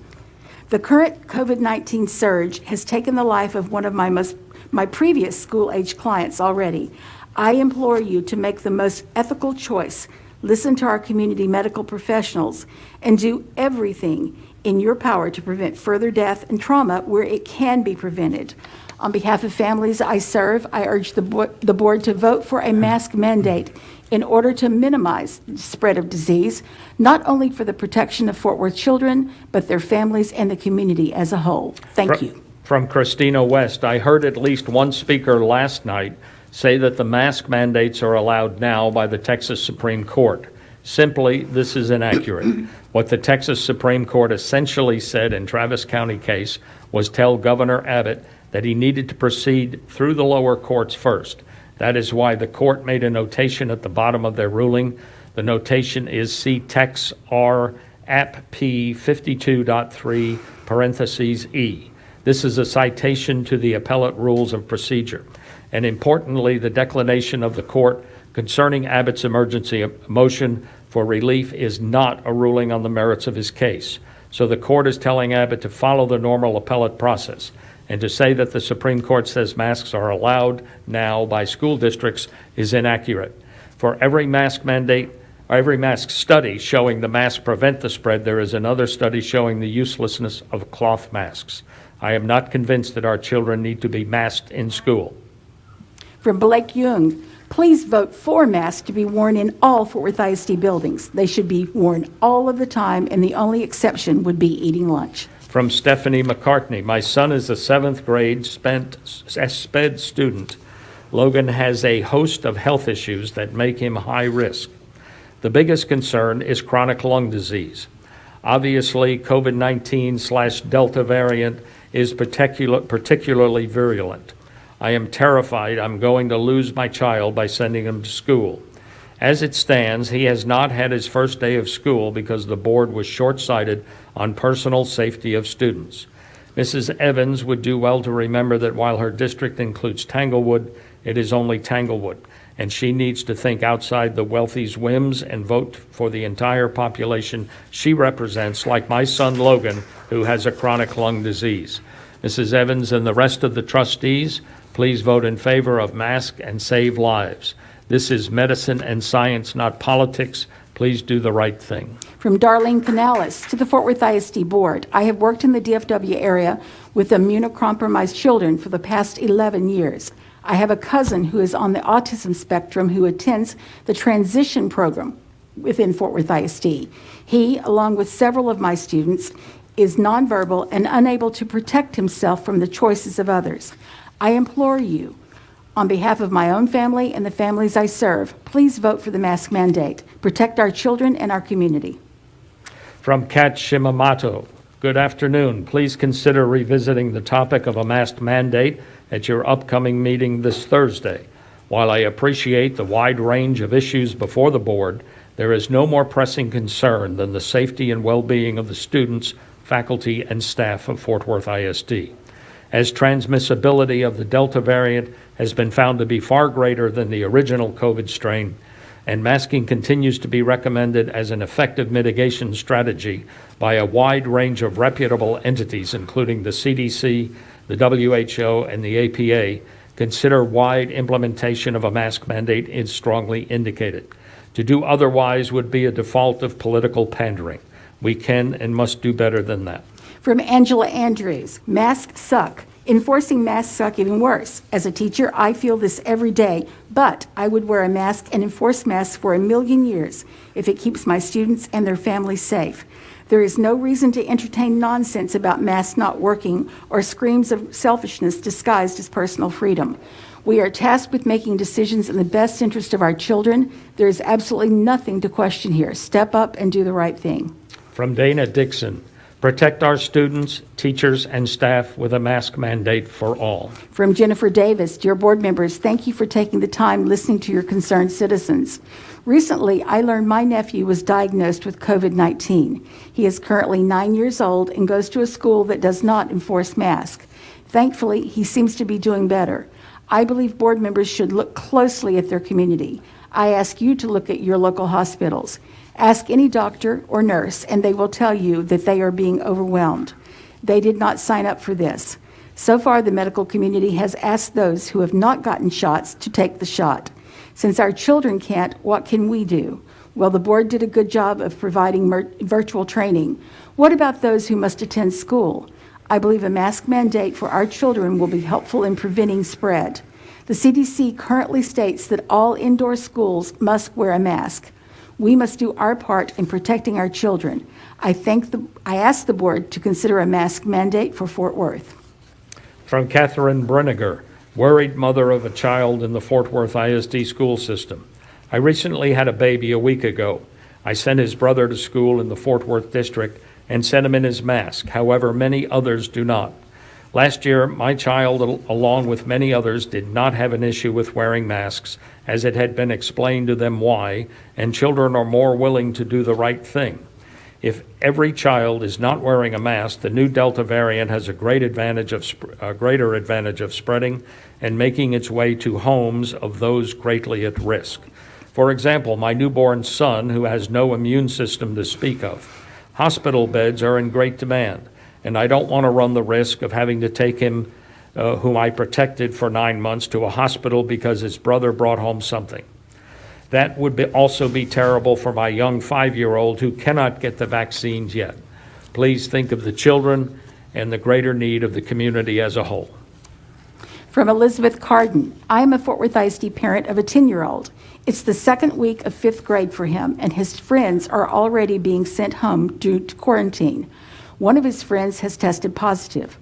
The current COVID-19 surge has taken the life of one of my previous school-age clients already. I implore you to make the most ethical choice, listen to our community medical professionals, and do everything in your power to prevent further death and trauma where it can be prevented. On behalf of families I serve, I urge the board to vote for a mask mandate in order to minimize the spread of disease, not only for the protection of Fort Worth children, but their families and the community as a whole. Thank you. From Christina West, I heard at least one speaker last night say that the mask mandates are allowed now by the Texas Supreme Court. Simply, this is inaccurate. What the Texas Supreme Court essentially said in Travis County case was tell Governor Abbott that he needed to proceed through the lower courts first. That is why the court made a notation at the bottom of their ruling. The notation is see Tex R. App P 52.3 parentheses E. This is a citation to the appellate rules of procedure. And importantly, the declination of the court concerning Abbott's emergency motion for relief is not a ruling on the merits of his case. So the court is telling Abbott to follow the normal appellate process. And to say that the Supreme Court says masks are allowed now by school districts is inaccurate. For every mask mandate, or every mask study showing the masks prevent the spread, there is another study showing the uselessness of cloth masks. I am not convinced that our children need to be masked in school. From Blake Young, please vote for masks to be worn in all Fort Worth ISD buildings. They should be worn all of the time, and the only exception would be eating lunch. From Stephanie McCartney, my son is a 7th grade SPED student. Logan has a host of health issues that make him high risk. The biggest concern is chronic lung disease. Obviously, COVID-19/Delta variant is particularly virulent. I am terrified I'm going to lose my child by sending him to school. As it stands, he has not had his first day of school because the board was short-sighted on personal safety of students. Mrs. Evans would do well to remember that while her district includes Tanglewood, it is only Tanglewood, and she needs to think outside the wealthy's whims and vote for the entire population she represents, like my son Logan, who has a chronic lung disease. Mrs. Evans and the rest of the trustees, please vote in favor of masks and save lives. This is medicine and science, not politics. Please do the right thing. From Darlene Canales to the Fort Worth ISD Board, I have worked in the DFW area with immunocompromised children for the past 11 years. I have a cousin who is on the autism spectrum who attends the transition program within Fort Worth ISD. He, along with several of my students, is nonverbal and unable to protect himself from the choices of others. I implore you, on behalf of my own family and the families I serve, please vote for the mask mandate. Protect our children and our community. From Kat Shimamoto, good afternoon. Please consider revisiting the topic of a mask mandate at your upcoming meeting this Thursday. While I appreciate the wide range of issues before the board, there is no more pressing concern than the safety and well-being of the students, faculty, and staff of Fort Worth ISD. As transmissibility of the Delta variant has been found to be far greater than the original COVID strain, and masking continues to be recommended as an effective mitigation strategy by a wide range of reputable entities, including the CDC, the WHO, and the APA, consider wide implementation of a mask mandate is strongly indicated. To do otherwise would be a default of political pandering. We can and must do better than that. From Angela Andrews, masks suck. Enforcing masks suck even worse. As a teacher, I feel this every day, but I would wear a mask and enforce masks for 1,000,000 years if it keeps my students and their families safe. There is no reason to entertain nonsense about masks not working or screams of selfishness disguised as personal freedom. We are tasked with making decisions in the best interest of our children. There is absolutely nothing to question here. Step up and do the right thing. From Dana Dixon, Protect our students, teachers, and staff with a mask mandate for all. From Jennifer Davis, dear board members, thank you for taking the time listening to your concerned citizens. Recently, I learned my nephew was diagnosed with COVID-19. He is currently 9 years old and goes to a school that does not enforce masks. Thankfully, he seems to be doing better. I believe board members should look closely at their community. I ask you to look at your local hospitals. Ask any doctor or nurse, and they will tell you that they are being overwhelmed. They did not sign up for this. So far, the medical community has asked those who have not gotten shots to take the shot. Since our children can't, what can we do? Well, the board did a good job of providing virtual training. What about those who must attend school? I believe a mask mandate for our children will be helpful in preventing spread. The CDC currently states that all indoor schools must wear a mask. We must do our part in protecting our children. I ask the board to consider a mask mandate for Fort Worth. From Catherine Brenniger, worried mother of a child in the Fort Worth ISD school system. I recently had a baby a week ago. I sent his brother to school in the Fort Worth district and sent him in his mask. However, many others do not. Last year, my child, along with many others, did not have an issue with wearing masks, as it had been explained to them why, and children are more willing to do the right thing. If every child is not wearing a mask, the new Delta variant has a greater advantage of spreading and making its way to homes of those greatly at risk. For example, my newborn son, who has no immune system to speak of. Hospital beds are in great demand, and I don't want to run the risk of having to take him, whom I protected for 9 months, to a hospital because his brother brought home something. That would also be terrible for my young 5-year-old who cannot get the vaccines yet. Please think of the children and the greater need of the community as a whole. From Elizabeth Carden, I am a Fort Worth ISD parent of a 10-year-old. It's the second week of 5th grade for him, and his friends are already being sent home due to quarantine. One of his friends has tested positive.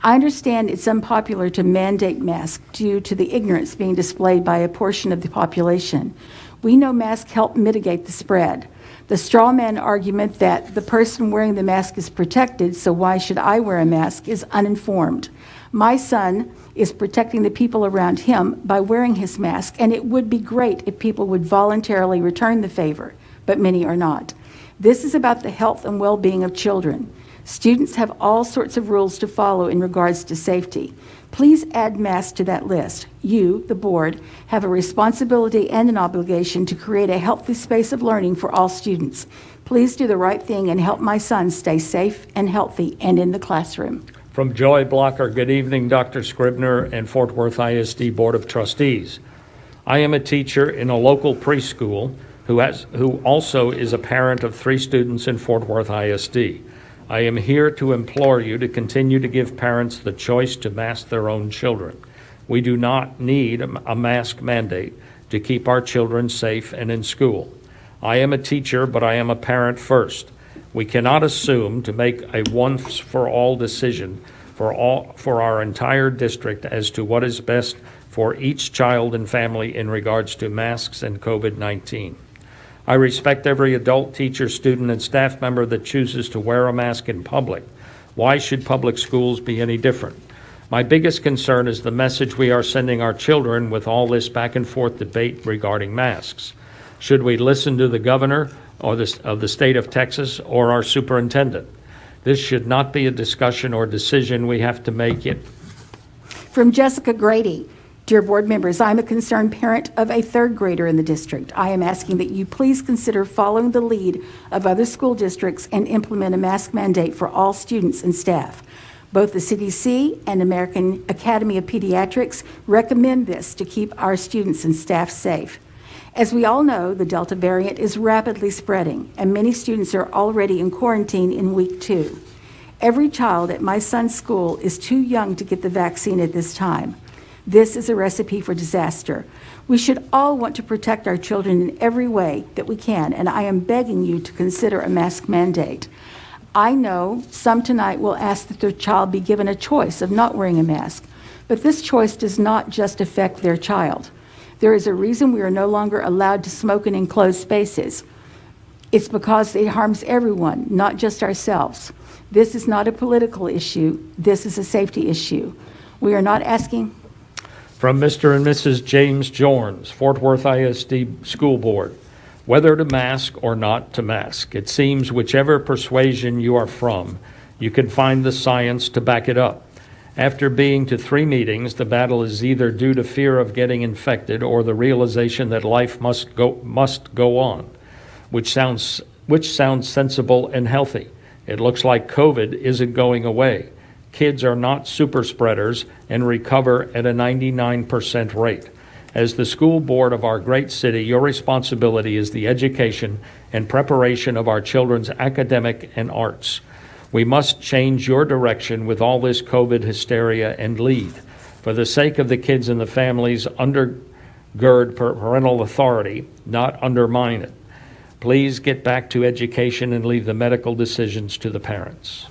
I understand it's unpopular to mandate masks due to the ignorance being displayed by a portion of the population. We know masks help mitigate the spread. The straw man argument that the person wearing the mask is protected, so why should I wear a mask, is uninformed. My son is protecting the people around him by wearing his mask, and it would be great if people would voluntarily return the favor, but many are not. This is about the health and well-being of children. Students have all sorts of rules to follow in regards to safety. Please add masks to that list. You, the board, have a responsibility and an obligation to create a healthy space of learning for all students. Please do the right thing and help my son stay safe and healthy and in the classroom. From Joy Blocker, good evening, Dr. Scribner and Fort Worth ISD Board of Trustees. I am a teacher in a local preschool who also is a parent of 3 students in Fort Worth ISD. I am here to implore you to continue to give parents the choice to mask their own children. We do not need a mask mandate to keep our children safe and in school. I am a teacher, but I am a parent first. We cannot assume to make a once-for-all decision for our entire district as to what is best for each child and family in regards to masks and COVID-19. I respect every adult, teacher, student, and staff member that chooses to wear a mask in public. Why should public schools be any different? My biggest concern is the message we are sending our children with all this back and forth debate regarding masks. Should we listen to the governor of the state of Texas or our superintendent? This should not be a discussion or decision we have to make it. From Jessica Grady, dear board members, I'm a concerned parent of a 3rd grader in the district. I am asking that you please consider following the lead of other school districts and implement a mask mandate for all students and staff. Both the CDC and American Academy of Pediatrics recommend this to keep our students and staff safe. As we all know, the Delta variant is rapidly spreading, and many students are already in quarantine in week 2. Every child at my son's school is too young to get the vaccine at this time. This is a recipe for disaster. We should all want to protect our children in every way that we can, and I am begging you to consider a mask mandate. I know some tonight will ask that their child be given a choice of not wearing a mask, but this choice does not just affect their child. There is a reason we are no longer allowed to smoke in enclosed spaces. It's because it harms everyone, not just ourselves. This is not a political issue. This is a safety issue. We are not asking. From Mr. and Mrs. James Jorns, Fort Worth ISD School Board, whether to mask or not to mask. It seems whichever persuasion you are from, you can find the science to back it up. After being to 3 meetings, the battle is either due to fear of getting infected or the realization that life must go on, which sounds sensible and healthy. It looks like COVID isn't going away. Kids are not super spreaders and recover at a 99% rate. As the school board of our great city, your responsibility is the education and preparation of our children's academic and arts. We must change your direction with all this COVID hysteria and lead. For the sake of the kids and the families, undergird parental authority, not undermine it. Please get back to education and leave the medical decisions to the parents.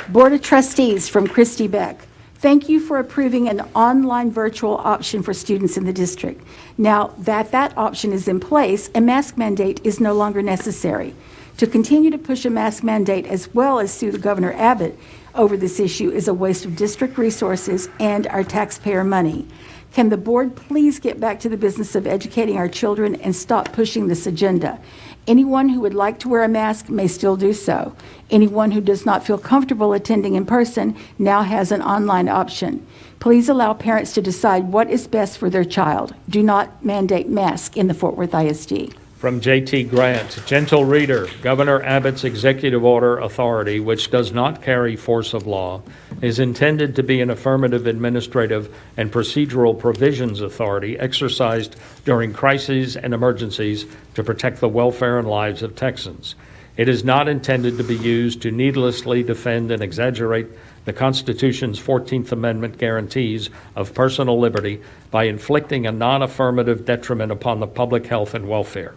Board of Trustees from Christy Beck. Thank you for approving an online virtual option for students in the district. Now that option is in place, a mask mandate is no longer necessary. To continue to push a mask mandate as well as sue the Governor Abbott over this issue is a waste of district resources and our taxpayer money. Can the board please get back to the business of educating our children and stop pushing this agenda? Anyone who would like to wear a mask may still do so. Anyone who does not feel comfortable attending in person now has an online option. Please allow parents to decide what is best for their child. Do not mandate masks in the Fort Worth ISD. From J.T. Grant, gentle reader, Governor Abbott's executive order authority, which does not carry force of law, is intended to be an affirmative administrative and procedural provisions authority exercised during crises and emergencies to protect the welfare and lives of Texans. It is not intended to be used to needlessly defend and exaggerate the Constitution's 14th Amendment guarantees of personal liberty by inflicting a non-affirmative detriment upon the public health and welfare.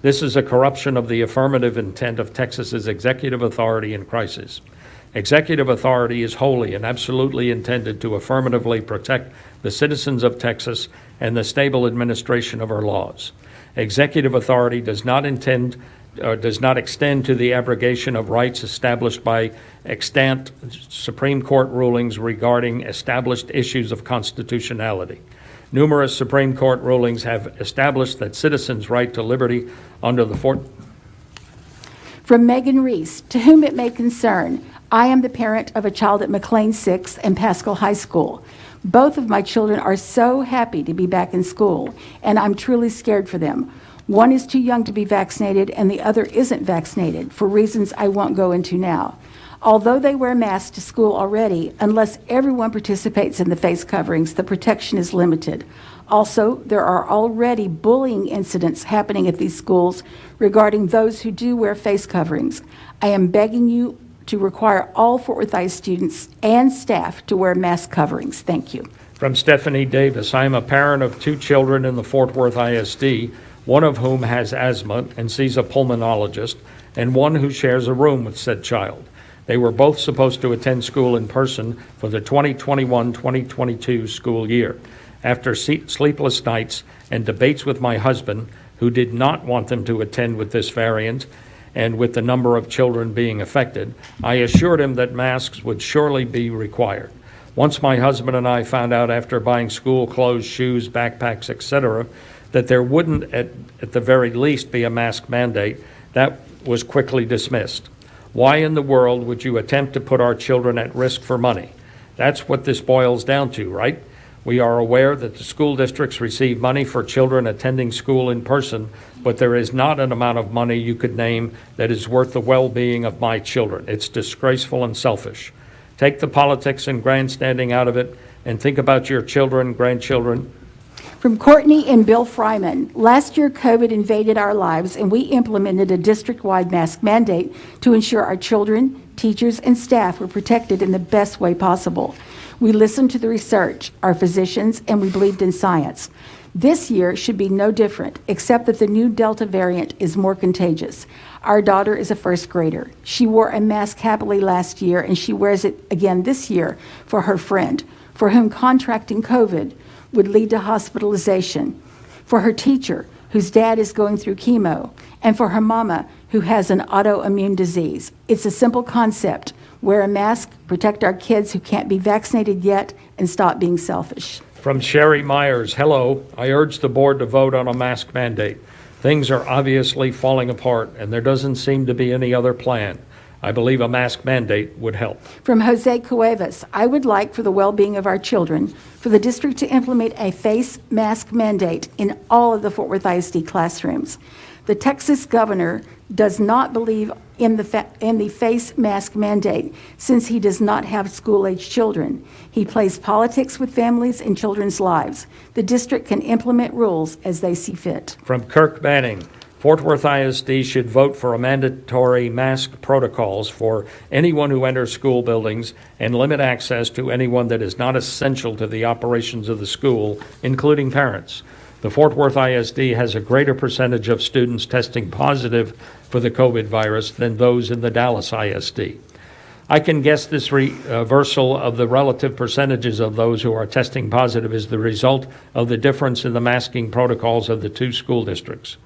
This is a corruption of the affirmative intent of Texas's executive authority in crisis. Executive authority is wholly and absolutely intended to affirmatively protect the citizens of Texas and the stable administration of our laws. Executive authority does not extend to the abrogation of rights established by extant Supreme Court rulings regarding established issues of constitutionality. Numerous Supreme Court rulings have established that citizens' right to liberty under the From Megan Reese, to whom it may concern, I am the parent of a child at McLean 6th and Pascal High School. Both of my children are so happy to be back in school, and I'm truly scared for them. One is too young to be vaccinated, and the other isn't vaccinated, for reasons I won't go into now. Although they wear masks to school already, unless everyone participates in the face coverings, the protection is limited. Also, there are already bullying incidents happening at these schools regarding those who do wear face coverings. I am begging you to require all Fort Worth ISD students and staff to wear mask coverings. Thank you. From Stephanie Davis, I am a parent of 2 children in the Fort Worth ISD, one of whom has asthma and sees a pulmonologist, and one who shares a room with said child. They were both supposed to attend school in person for the 2021-2022 school year. After sleepless nights and debates with my husband, who did not want them to attend with this variant and with the number of children being affected, I assured him that masks would surely be required. Once my husband and I found out after buying school clothes, shoes, backpacks, etc., that there wouldn't at the very least be a mask mandate, that was quickly dismissed. Why in the world would you attempt to put our children at risk for money? That's what this boils down to, right? We are aware that the school districts receive money for children attending school in person, but there is not an amount of money you could name that is worth the well-being of my children. It's disgraceful and selfish. Take the politics and grandstanding out of it and think about your children, grandchildren. From Courtney and Bill Fryman, last year COVID invaded our lives and we implemented a district-wide mask mandate to ensure our children, teachers, and staff were protected in the best way possible. We listened to the research, our physicians, and we believed in science. This year should be no different, except that the new Delta variant is more contagious. Our daughter is a first grader. She wore a mask happily last year, and she wears it again this year for her friend, for whom contracting COVID would lead to hospitalization, for her teacher, whose dad is going through chemo, and for her mama, who has an autoimmune disease. It's a simple concept. Wear a mask, protect our kids who can't be vaccinated yet, and stop being selfish. From Sherry Myers, hello. I urge the board to vote on a mask mandate. Things are obviously falling apart, and there doesn't seem to be any other plan. I believe a mask mandate would help. From Jose Cuevas, I would like, for the well-being of our children, for the district to implement a face mask mandate in all of the Fort Worth ISD classrooms. The Texas governor does not believe in the face mask mandate since he does not have school-age children. He plays politics with families and children's lives. The district can implement rules as they see fit. From Kirk Banning, Fort Worth ISD should vote for a mandatory mask protocols for anyone who enters school buildings and limit access to anyone that is not essential to the operations of the school, including parents. The Fort Worth ISD has a greater percentage of students testing positive for the COVID virus than those in the Dallas ISD. I can guess this reversal of the relative percentages of those who are testing positive is the result of the difference in the masking protocols of the two school districts.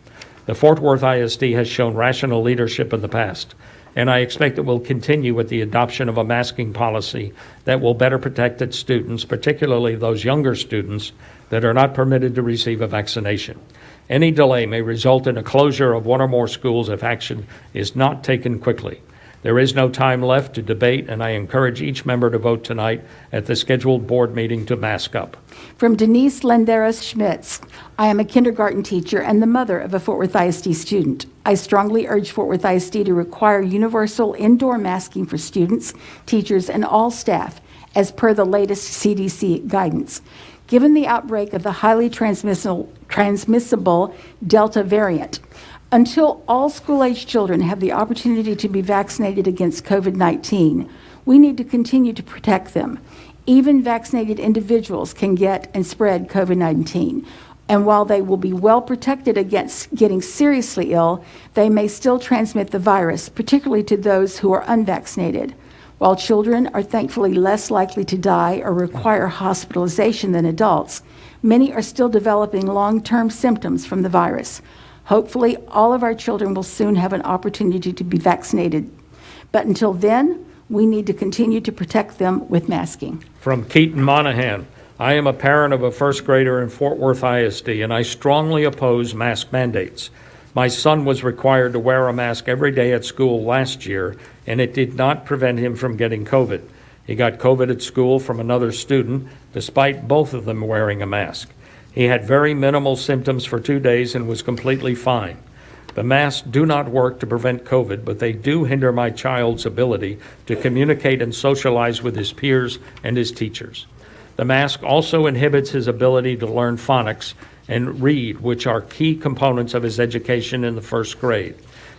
The Fort Worth ISD has shown rational leadership in the past, and I expect it will continue with the adoption of a masking policy that will better protect its students, particularly those younger students that are not permitted to receive a vaccination. Any delay may result in a closure of one or more schools if action is not taken quickly. There is no time left to debate, and I encourage each member to vote tonight at the scheduled board meeting to mask up. From Denise Landeras Schmitz, I am a kindergarten teacher and the mother of a Fort Worth ISD student. I strongly urge Fort Worth ISD to require universal indoor masking for students, teachers, and all staff, as per the latest CDC guidance. Given the outbreak of the highly transmissible Delta variant, until all school-age children have the opportunity to be vaccinated against COVID-19, we need to continue to protect them. Even vaccinated individuals can get and spread COVID-19. And while they will be well protected against getting seriously ill, they may still transmit the virus, particularly to those who are unvaccinated. While children are thankfully less likely to die or require hospitalization than adults, many are still developing long-term symptoms from the virus. Hopefully, all of our children will soon have an opportunity to be vaccinated. But until then, we need to continue to protect them with masking. From Keaton Monahan, I am a parent of a first grader in Fort Worth ISD, and I strongly oppose mask mandates. My son was required to wear a mask every day at school last year, and it did not prevent him from getting COVID. He got COVID at school from another student, despite both of them wearing a mask. He had very minimal symptoms for 2 days and was completely fine. The masks do not work to prevent COVID, but they do hinder my child's ability to communicate and socialize with his peers and his teachers. The mask also inhibits his ability to learn phonics and read, which are key components of his education in the first grade.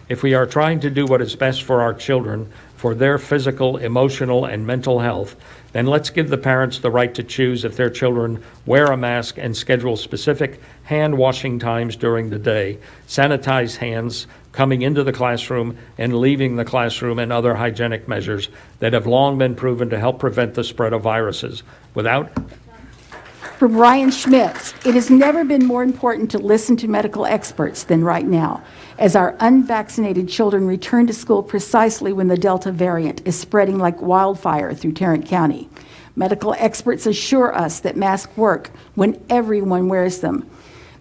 If we are trying to do what is best for our children, for their physical, emotional, and mental health, then let's give the parents the right to choose if their children wear a mask and schedule specific hand washing times during the day, sanitize hands coming into the classroom and leaving the classroom, and other hygienic measures that have long been proven to help prevent the spread of viruses without. From Ryan Schmitz, it has never been more important to listen to medical experts than right now, as our unvaccinated children return to school precisely when the Delta variant is spreading like wildfire through Tarrant County. Medical experts assure us that masks work when everyone wears them.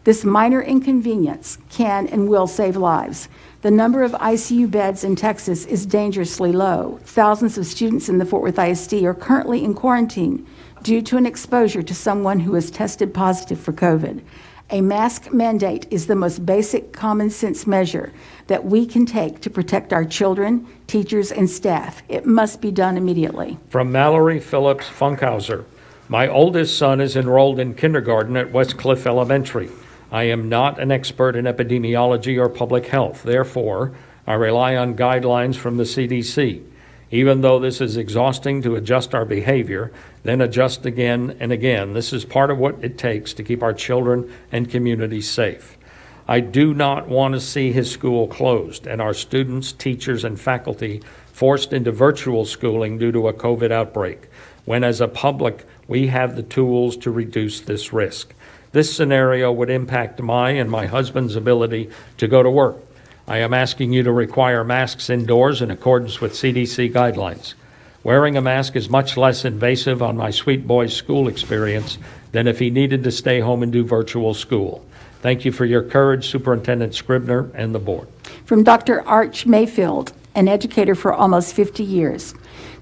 This minor inconvenience can and will save lives. The number of ICU beds in Texas is dangerously low. Thousands of students in the Fort Worth ISD are currently in quarantine due to an exposure to someone who has tested positive for COVID. A mask mandate is the most basic common sense measure that we can take to protect our children, teachers, and staff. It must be done immediately. From Mallory Phillips Funkhauser, my oldest son is enrolled in kindergarten at West Cliff Elementary. I am not an expert in epidemiology or public health. Therefore, I rely on guidelines from the CDC. Even though this is exhausting to adjust our behavior, then adjust again and again, this is part of what it takes to keep our children and communities safe. I do not want to see his school closed and our students, teachers, and faculty forced into virtual schooling due to a COVID outbreak, when as a public, we have the tools to reduce this risk. This scenario would impact my and my husband's ability to go to work. I am asking you to require masks indoors in accordance with CDC guidelines. Wearing a mask is much less invasive on my sweet boy's school experience than if he needed to stay home and do virtual school. Thank you for your courage, Superintendent Scribner and the board. From Dr. Arch Mayfield, an educator for almost 50 years.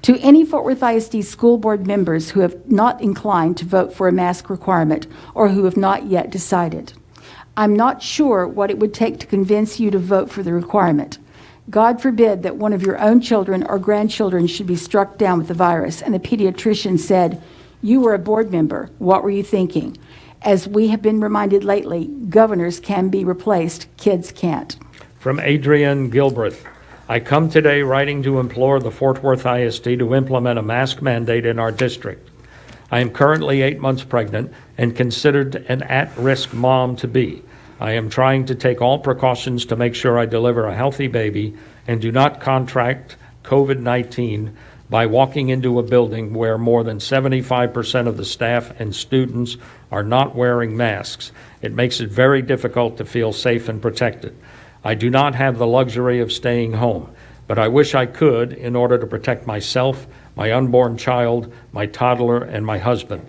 To any Fort Worth ISD school board members who have not inclined to vote for a mask requirement or who have not yet decided, I'm not sure what it would take to convince you to vote for the requirement. God forbid that one of your own children or grandchildren should be struck down with the virus and the pediatrician said, "You were a board member. What were you thinking?" As we have been reminded lately, governors can be replaced, kids can't. From Adrian Gilbreth, I come today writing to implore the Fort Worth ISD to implement a mask mandate in our district. I am currently 8 months pregnant and considered an at-risk mom-to-be. I am trying to take all precautions to make sure I deliver a healthy baby and do not contract COVID-19 by walking into a building where more than 75% of the staff and students are not wearing masks. It makes it very difficult to feel safe and protected. I do not have the luxury of staying home, but I wish I could in order to protect myself, my unborn child, my toddler, and my husband.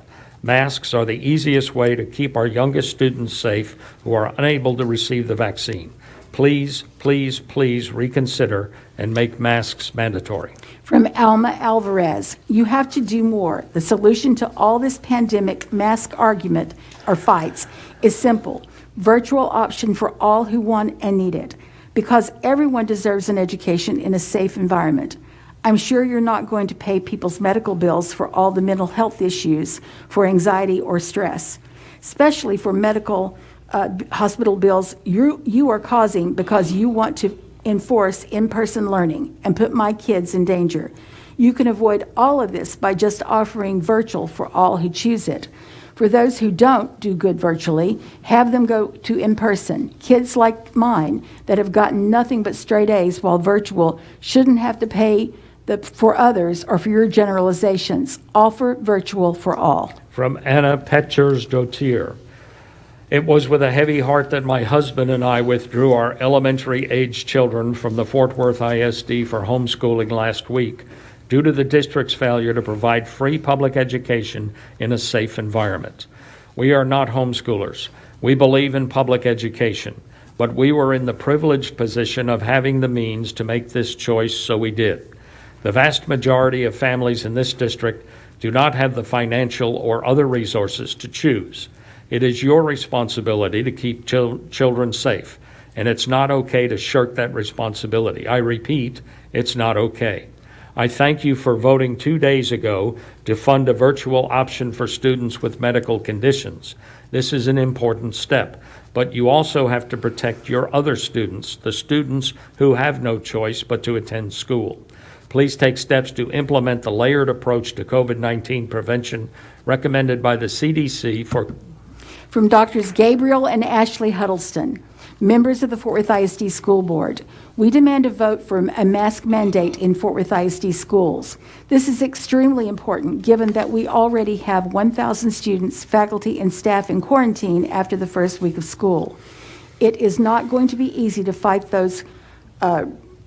Masks are the easiest way to keep our youngest students safe who are unable to receive the vaccine. Please, please, please reconsider and make masks mandatory. From Alma Alvarez, you have to do more. The solution to all this pandemic mask argument or fights is simple. Virtual option for all who want and need it, because everyone deserves an education in a safe environment. I'm sure you're not going to pay people's medical bills for all the mental health issues, for anxiety or stress, especially for medical hospital bills you are causing because you want to enforce in-person learning and put my kids in danger. You can avoid all of this by just offering virtual for all who choose it. For those who don't do good virtually, have them go to in-person. Kids like mine that have gotten nothing but straight A's while virtual shouldn't have to pay for others or for your generalizations. Offer virtual for all. From Anna Petchers-Dotier. It was with a heavy heart that my husband and I withdrew our elementary-age children from the Fort Worth ISD for homeschooling last week due to the district's failure to provide free public education in a safe environment. We are not homeschoolers. We believe in public education, but we were in the privileged position of having the means to make this choice, so we did. The vast majority of families in this district do not have the financial or other resources to choose. It is your responsibility to keep children safe, and it's not okay to shirk that responsibility. I repeat, it's not okay. I thank you for voting 2 days ago to fund a virtual option for students with medical conditions. This is an important step, but you also have to protect your other students, the students who have no choice but to attend school. Please take steps to implement the layered approach to COVID-19 prevention recommended by the CDC for. From Drs. Gabriel and Ashley Huddleston, members of the Fort Worth ISD School Board, we demand a vote for a mask mandate in Fort Worth ISD schools. This is extremely important given that we already have 1,000 students, faculty, and staff in quarantine after the first week of school. It is not going to be easy to fight those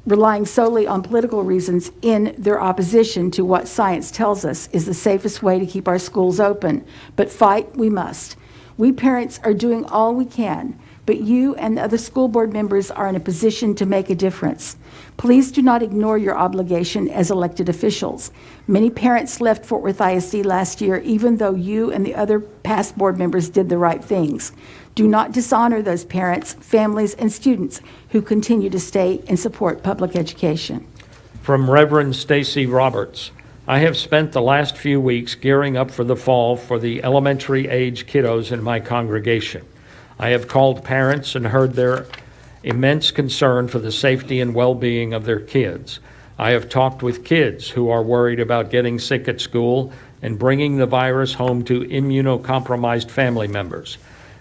relying solely on political reasons in their opposition to what science tells us is the safest way to keep our schools open. But fight we must. We parents are doing all we can, but you and the other school board members are in a position to make a difference. Please do not ignore your obligation as elected officials. Many parents left Fort Worth ISD last year, even though you and the other past board members did the right things. Do not dishonor those parents, families, and students who continue to stay and support public education. From Reverend Stacy Roberts. I have spent the last few weeks gearing up for the fall for the elementary age kiddos in my congregation. I have called parents and heard their immense concern for the safety and well-being of their kids. I have talked with kids who are worried about getting sick at school and bringing the virus home to immunocompromised family members.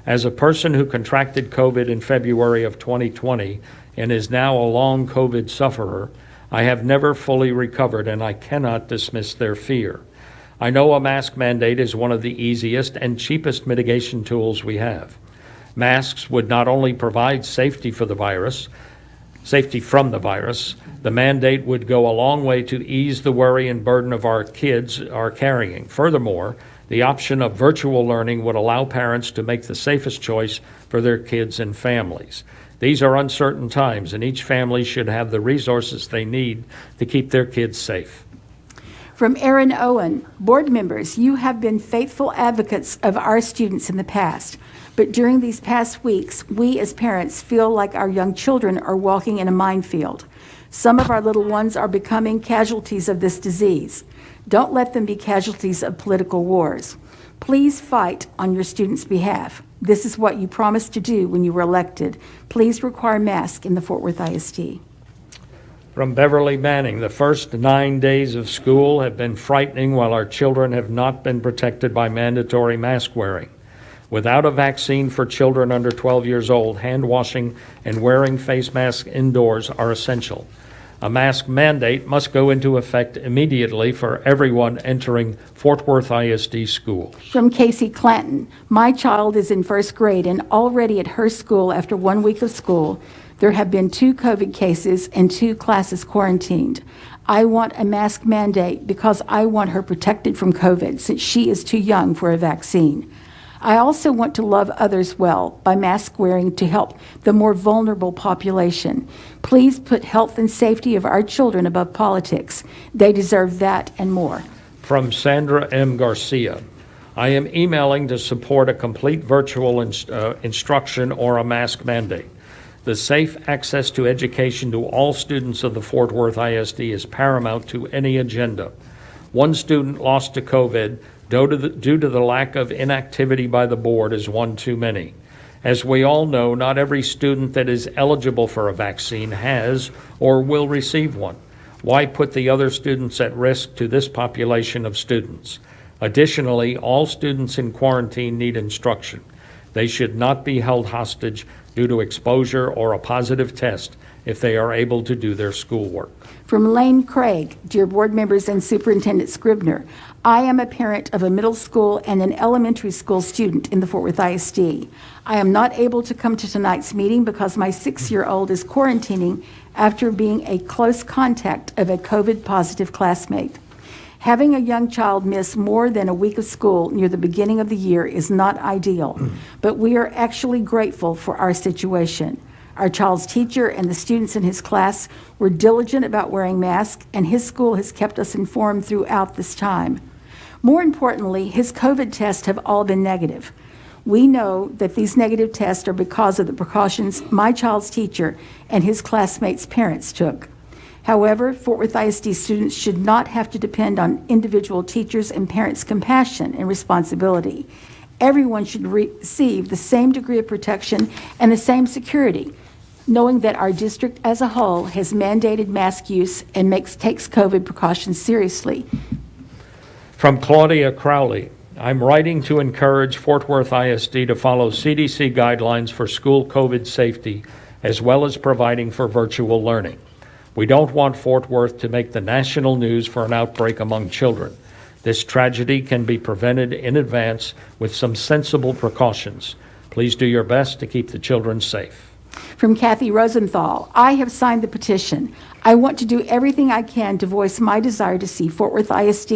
As a person who contracted COVID in February of 2020 and is now a long COVID sufferer, I have never fully recovered, and I cannot dismiss their fear. I know a mask mandate is one of the easiest and cheapest mitigation tools we have. Masks would not only provide safety from the virus, the mandate would go a long way to ease the worry and burden of our kids are carrying. Furthermore, the option of virtual learning would allow parents to make the safest choice for their kids and families. These are uncertain times, and each family should have the resources they need to keep their kids safe. From Aaron Owen, board members, you have been faithful advocates of our students in the past. But during these past weeks, we as parents feel like our young children are walking in a minefield. Some of our little ones are becoming casualties of this disease. Don't let them be casualties of political wars. Please fight on your students' behalf. This is what you promised to do when you were elected. Please require masks in the Fort Worth ISD. From Beverly Manning, the first 9 days of school have been frightening while our children have not been protected by mandatory mask wearing. Without a vaccine for children under 12 years old, hand washing and wearing face masks indoors are essential. A mask mandate must go into effect immediately for everyone entering Fort Worth ISD schools. From Casey Clanton, my child is in first grade and already at her school after 1 week of school, there have been 2 COVID cases and 2 classes quarantined. I want a mask mandate because I want her protected from COVID since she is too young for a vaccine. I also want to love others well by mask wearing to help the more vulnerable population. Please put health and safety of our children above politics. They deserve that and more. From Sandra M. Garcia, I am emailing to support a complete virtual instruction or a mask mandate. The safe access to education to all students of the Fort Worth ISD is paramount to any agenda. One student lost to COVID due to the lack of inactivity by the board is one too many. As we all know, not every student that is eligible for a vaccine has or will receive one. Why put the other students at risk to this population of students? Additionally, all students in quarantine need instruction. They should not be held hostage due to exposure or a positive test if they are able to do their schoolwork. From Lane Craig, dear board members and Superintendent Scribner, I am a parent of a middle school and an elementary school student in the Fort Worth ISD. I am not able to come to tonight's meeting because my 6-year-old is quarantining after being a close contact of a COVID-positive classmate. Having a young child miss more than a week of school near the beginning of the year is not ideal, but we are actually grateful for our situation. Our child's teacher and the students in his class were diligent about wearing masks, and his school has kept us informed throughout this time. More importantly, his COVID tests have all been negative. We know that these negative tests are because of the precautions my child's teacher and his classmates' parents took. However, Fort Worth ISD students should not have to depend on individual teachers' and parents' compassion and responsibility. Everyone should receive the same degree of protection and the same security, knowing that our district as a whole has mandated mask use and takes COVID precautions seriously. From Claudia Crowley, I'm writing to encourage Fort Worth ISD to follow CDC guidelines for school COVID safety, as well as providing for virtual learning. We don't want Fort Worth to make the national news for an outbreak among children. This tragedy can be prevented in advance with some sensible precautions. Please do your best to keep the children safe. From Kathy Rosenthal, I have signed the petition. I want to do everything I can to voice my desire to see Fort Worth ISD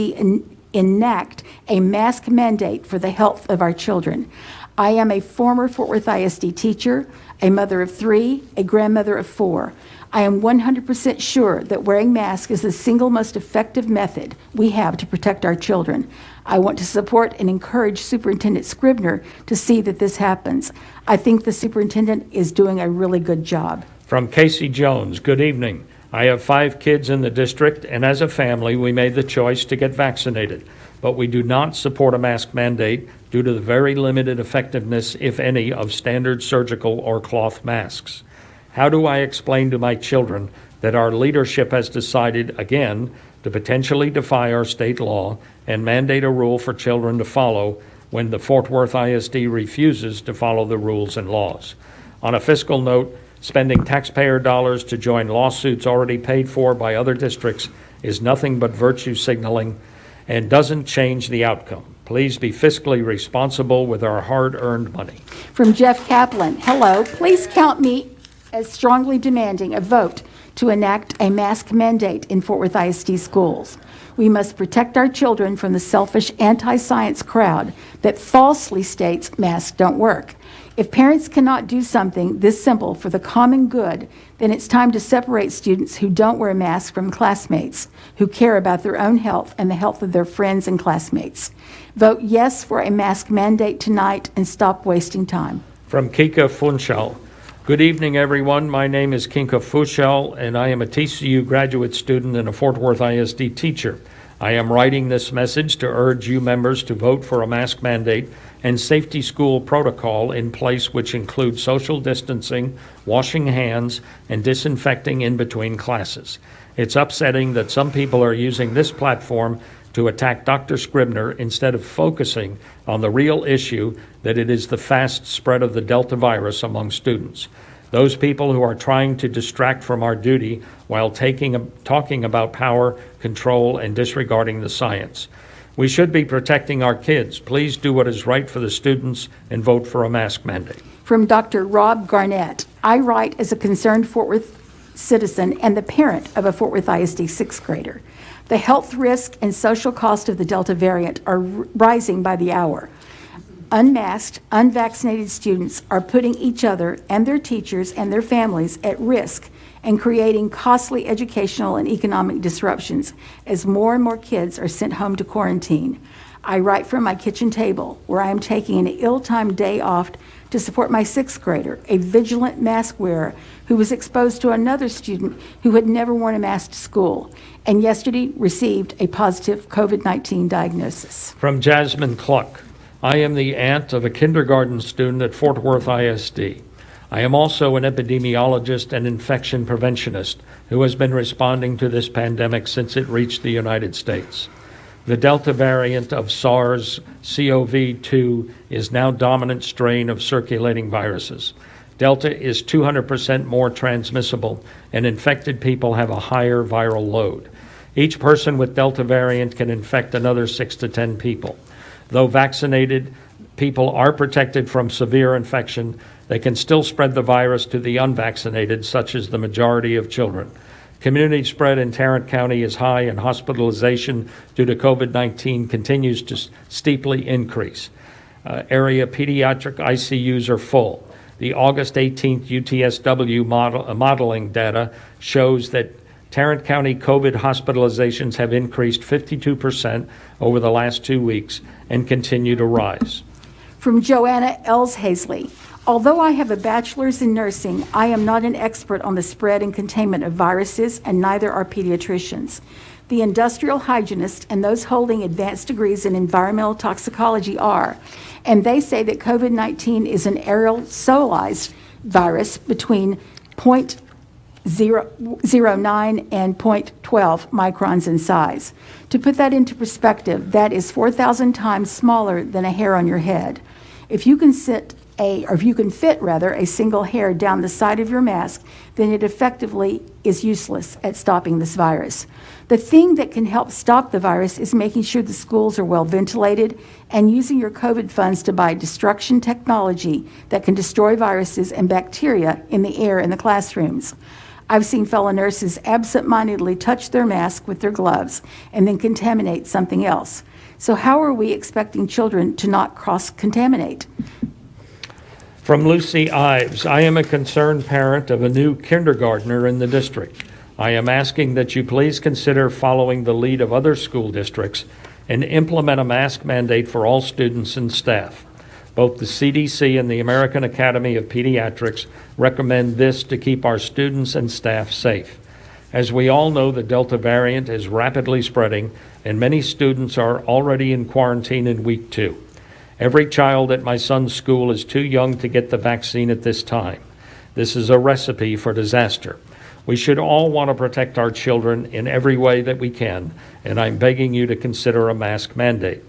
enact a mask mandate for the health of our children. I am a former Fort Worth ISD teacher, a mother of 3, a grandmother of 4. I am 100% sure that wearing masks is the single most effective method we have to protect our children. I want to support and encourage Superintendent Scribner to see that this happens. I think the superintendent is doing a really good job. From Casey Jones, good evening. I have 5 kids in the district, and as a family, we made the choice to get vaccinated. But we do not support a mask mandate due to the very limited effectiveness, if any, of standard surgical or cloth masks. How do I explain to my children that our leadership has decided, again, to potentially defy our state law and mandate a rule for children to follow when the Fort Worth ISD refuses to follow the rules and laws? On a fiscal note, spending taxpayer dollars to join lawsuits already paid for by other districts is nothing but virtue signaling and doesn't change the outcome. Please be fiscally responsible with our hard-earned money. From Jeff Kaplan, hello, please count me as strongly demanding a vote to enact a mask mandate in Fort Worth ISD schools. We must protect our children from the selfish anti-science crowd that falsely states masks don't work. If parents cannot do something this simple for the common good, then it's time to separate students who don't wear masks from classmates who care about their own health and the health of their friends and classmates. Vote yes for a mask mandate tonight and stop wasting time. From Kika Funchal. Good evening, everyone. My name is Kinka Fuchel, and I am a TCU graduate student and a Fort Worth ISD teacher. I am writing this message to urge you members to vote for a mask mandate and safety school protocol in place, which includes social distancing, washing hands, and disinfecting in between classes. It's upsetting that some people are using this platform to attack Dr. Scribner instead of focusing on the real issue that it is the fast spread of the Delta virus among students. Those people who are trying to distract from our duty while talking about power, control, and disregarding the science. We should be protecting our kids. Please do what is right for the students and vote for a mask mandate. From Dr. Rob Garnett, I write as a concerned Fort Worth citizen and the parent of a Fort Worth ISD sixth grader. The health risk and social cost of the Delta variant are rising by the hour. Unmasked, unvaccinated students are putting each other and their teachers and their families at risk and creating costly educational and economic disruptions as more and more kids are sent home to quarantine. I write from my kitchen table where I am taking an ill-timed day off to support my sixth grader, a vigilant mask wearer who was exposed to another student who had never worn a mask to school and yesterday received a positive COVID-19 diagnosis. From Jasmine Cluck. I am the aunt of a kindergarten student at Fort Worth ISD. I am also an epidemiologist and infection preventionist who has been responding to this pandemic since it reached the United States. The Delta variant of SARS-CoV-2 is now dominant strain of circulating viruses. Delta is 200% more transmissible, and infected people have a higher viral load. Each person with Delta variant can infect another 6 to 10 people. Though vaccinated people are protected from severe infection, they can still spread the virus to the unvaccinated, such as the majority of children. Community spread in Tarrant County is high, and hospitalization due to COVID-19 continues to steeply increase. Area pediatric ICUs are full. The August 18th UTSW modeling data shows that Tarrant County COVID hospitalizations have increased 52% over the last 2 weeks and continue to rise. From Joanna Elshazley, although I have a bachelor's in nursing, I am not an expert on the spread and containment of viruses, and neither are pediatricians. The industrial hygienists and those holding advanced degrees in environmental toxicology are, and they say that COVID-19 is an aerosolized virus between 0.09 and 0.12 microns in size. To put that into perspective, that is 4,000 times smaller than a hair on your head. If you can fit a single hair down the side of your mask, then it effectively is useless at stopping this virus. The thing that can help stop the virus is making sure the schools are well ventilated and using your COVID funds to buy destruction technology that can destroy viruses and bacteria in the air in the classrooms. I've seen fellow nurses absent-mindedly touch their mask with their gloves and then contaminate something else. So how are we expecting children to not cross-contaminate? From Lucy Ives, I am a concerned parent of a new kindergartner in the district. I am asking that you please consider following the lead of other school districts and implement a mask mandate for all students and staff. Both the CDC and the American Academy of Pediatrics recommend this to keep our students and staff safe. As we all know, the Delta variant is rapidly spreading, and many students are already in quarantine in week 2. Every child at my son's school is too young to get the vaccine at this time. This is a recipe for disaster. We should all want to protect our children in every way that we can, and I'm begging you to consider a mask mandate.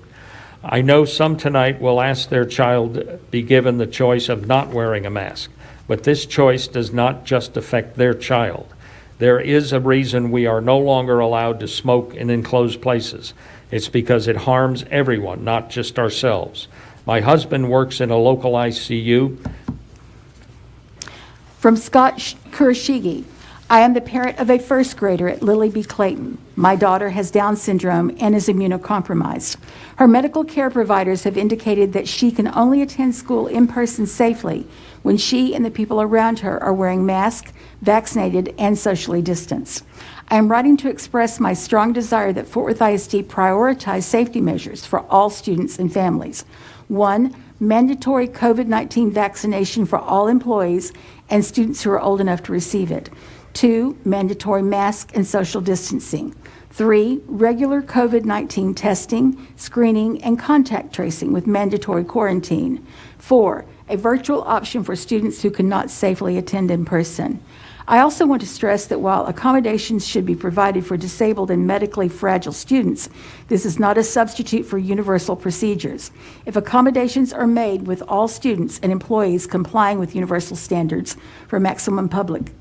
I know some tonight will ask their child be given the choice of not wearing a mask, but this choice does not just affect their child. There is a reason we are no longer allowed to smoke in enclosed places. It's because it harms everyone, not just ourselves. My husband works in a local ICU. From Scott Kurashigi, I am the parent of a first grader at Lily B. Clayton. My daughter has Down syndrome and is immunocompromised. Her medical care providers have indicated that she can only attend school in person safely when she and the people around her are wearing masks, vaccinated, and socially distanced. I am writing to express my strong desire that Fort Worth ISD prioritize safety measures for all students and families. 1, mandatory COVID-19 vaccination for all employees and students who are old enough to receive it. 2, mandatory mask and social distancing. 3, regular COVID-19 testing, screening, and contact tracing with mandatory quarantine. 4, a virtual option for students who cannot safely attend in person. I also want to stress that while accommodations should be provided for disabled and medically fragile students, this is not a substitute for universal procedures. If accommodations are made with all students and employees complying with universal standards for maximum public.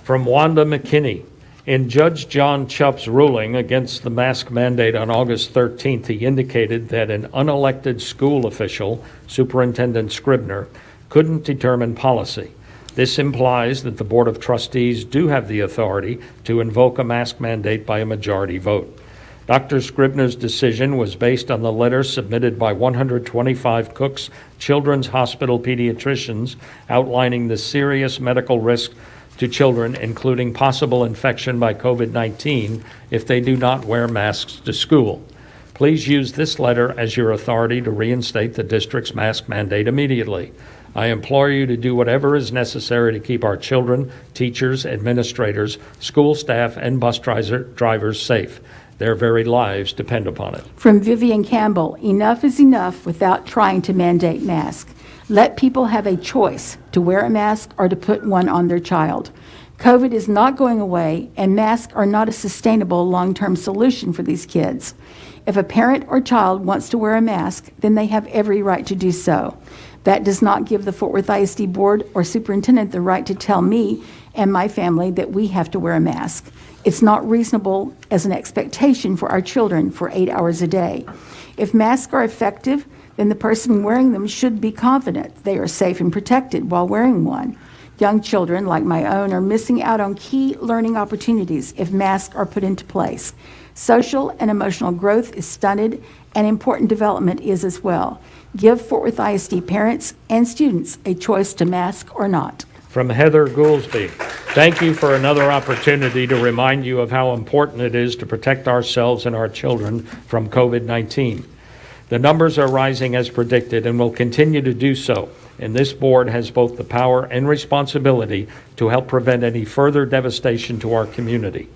From Wanda McKinney, in Judge John Chupp's ruling against the mask mandate on August 13th, he indicated that an unelected school official, Superintendent Scribner, couldn't determine policy. This implies that the Board of Trustees do have the authority to invoke a mask mandate by a majority vote. Dr. Scribner's decision was based on the letter submitted by 125 Cook's Children's Hospital pediatricians outlining the serious medical risk to children, including possible infection by COVID-19 if they do not wear masks to school. Please use this letter as your authority to reinstate the district's mask mandate immediately. I implore you to do whatever is necessary to keep our children, teachers, administrators, school staff, and bus drivers safe. Their very lives depend upon it. From Vivian Campbell, enough is enough without trying to mandate masks. Let people have a choice to wear a mask or to put one on their child. COVID is not going away, and masks are not a sustainable long-term solution for these kids. If a parent or child wants to wear a mask, then they have every right to do so. That does not give the Fort Worth ISD Board or Superintendent the right to tell me and my family that we have to wear a mask. It's not reasonable as an expectation for our children for 8 hours a day. If masks are effective, then the person wearing them should be confident they are safe and protected while wearing one. Young children, like my own, are missing out on key learning opportunities if masks are put into place. Social and emotional growth is stunted, and important development is as well. Give Fort Worth ISD parents and students a choice to mask or not. From Heather Goolsby, thank you for another opportunity to remind you of how important it is to protect ourselves and our children from COVID-19. The numbers are rising as predicted and will continue to do so, and this board has both the power and responsibility to help prevent any further devastation to our community.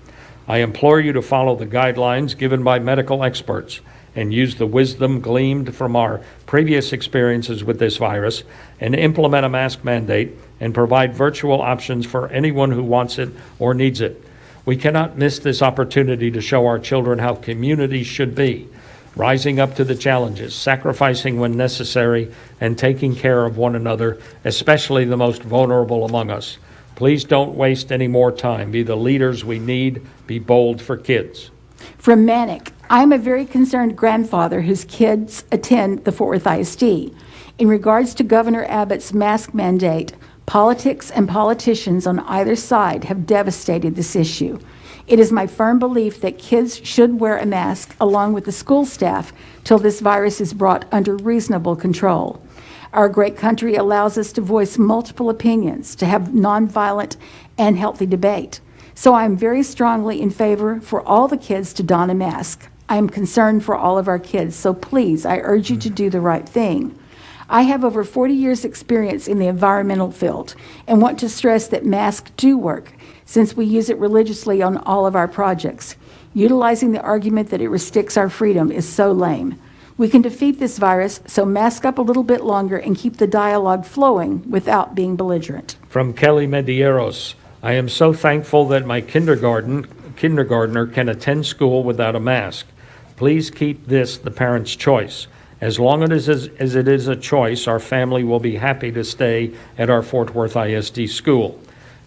I implore you to follow the guidelines given by medical experts and use the wisdom gleaned from our previous experiences with this virus and implement a mask mandate and provide virtual options for anyone who wants it or needs it. We cannot miss this opportunity to show our children how communities should be, rising up to the challenges, sacrificing when necessary, and taking care of one another, especially the most vulnerable among us. Please don't waste any more time. Be the leaders we need. Be bold for kids. From Manic, I'm a very concerned grandfather whose kids attend the Fort Worth ISD. In regards to Governor Abbott's mask mandate, politics and politicians on either side have devastated this issue. It is my firm belief that kids should wear a mask along with the school staff till this virus is brought under reasonable control. Our great country allows us to voice multiple opinions, to have nonviolent and healthy debate. So I am very strongly in favor for all the kids to don a mask. I am concerned for all of our kids, so please, I urge you to do the right thing. I have over 40 years' experience in the environmental field and want to stress that masks do work, since we use it religiously on all of our projects. Utilizing the argument that it restricts our freedom is so lame. We can defeat this virus, so mask up a little bit longer and keep the dialogue flowing without being belligerent. From Kelly Medieros, I am so thankful that my kindergartner can attend school without a mask. Please keep this the parent's choice. As long as it is a choice, our family will be happy to stay at our Fort Worth ISD school.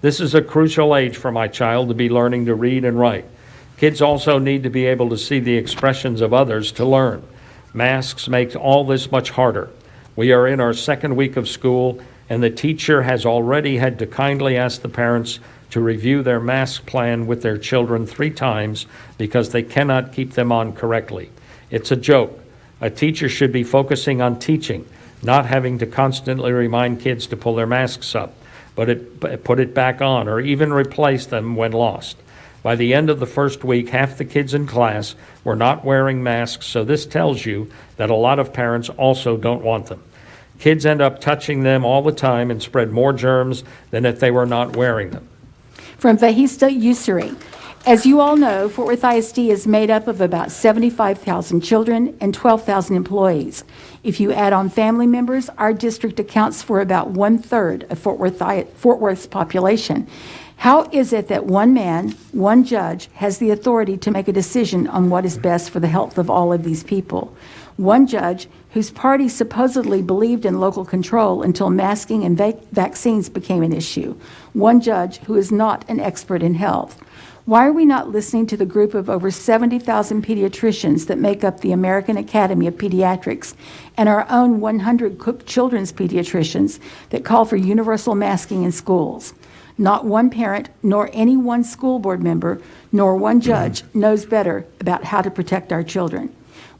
This is a crucial age for my child to be learning to read and write. Kids also need to be able to see the expressions of others to learn. Masks make all this much harder. We are in our second week of school, and the teacher has already had to kindly ask the parents to review their mask plan with their children 3 times because they cannot keep them on correctly. It's a joke. A teacher should be focusing on teaching, not having to constantly remind kids to pull their masks up, but put it back on, or even replace them when lost. By the end of the first week, half the kids in class were not wearing masks, so this tells you that a lot of parents also don't want them. Kids end up touching them all the time and spread more germs than if they were not wearing them. From Vahista Usuri. As you all know, Fort Worth ISD is made up of about 75,000 children and 12,000 employees. If you add on family members, our district accounts for about 1/3 of Fort Worth's population. How is it that one man, one judge, has the authority to make a decision on what is best for the health of all of these people? One judge whose party supposedly believed in local control until masking and vaccines became an issue. One judge who is not an expert in health. Why are we not listening to the group of over 70,000 pediatricians that make up the American Academy of Pediatrics and our own 100 Cook Children's pediatricians that call for universal masking in schools? Not one parent, nor any one school board member, nor one judge knows better about how to protect our children.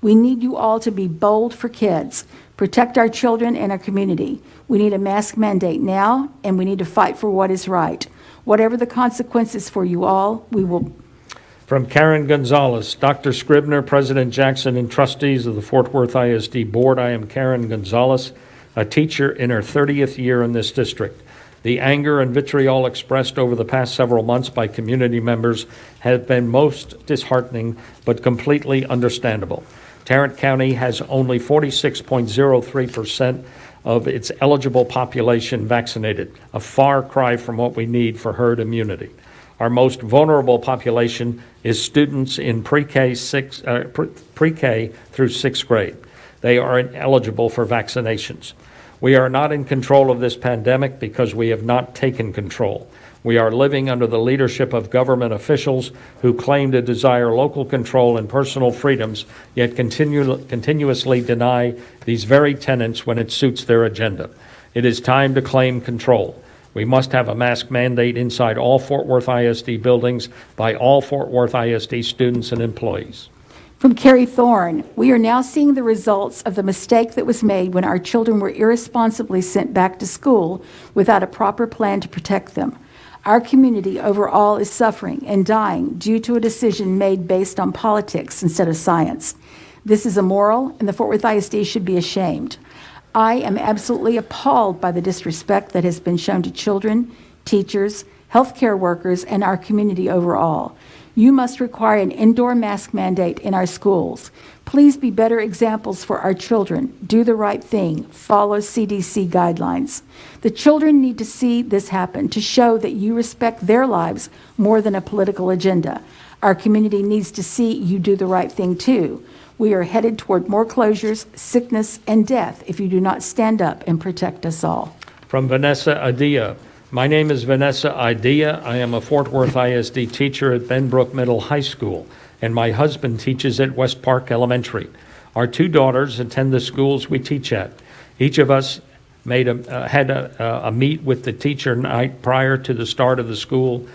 We need you all to be bold for kids. Protect our children and our community. We need a mask mandate now, and we need to fight for what is right. Whatever the consequences for you all, we will. From Karen Gonzalez, Dr. Scribner, President Jackson, and trustees of the Fort Worth ISD Board, I am Karen Gonzalez, a teacher in her 30th year in this district. The anger and vitriol expressed over the past several months by community members have been most disheartening, but completely understandable. Tarrant County has only 46.03% of its eligible population vaccinated, a far cry from what we need for herd immunity. Our most vulnerable population is students in pre-K through 6th grade. They are ineligible for vaccinations. We are not in control of this pandemic because we have not taken control. We are living under the leadership of government officials who claim to desire local control and personal freedoms, yet continuously deny these very tenets when it suits their agenda. It is time to claim control. We must have a mask mandate inside all Fort Worth ISD buildings by all Fort Worth ISD students and employees. From Carrie Thorne, we are now seeing the results of the mistake that was made when our children were irresponsibly sent back to school without a proper plan to protect them. Our community overall is suffering and dying due to a decision made based on politics instead of science. This is immoral, and the Fort Worth ISD should be ashamed. I am absolutely appalled by the disrespect that has been shown to children, teachers, healthcare workers, and our community overall. You must require an indoor mask mandate in our schools. Please be better examples for our children. Do the right thing. Follow CDC guidelines. The children need to see this happen to show that you respect their lives more than a political agenda. Our community needs to see you do the right thing too. We are headed toward more closures, sickness, and death if you do not stand up and protect us all. From Vanessa Adia. My name is Vanessa Adia. I am a Fort Worth ISD teacher at Benbrook Middle High School, and my husband teaches at West Park Elementary. Our 2 daughters attend the schools we teach at. Each of us had a meet with the teacher night prior to the start of the school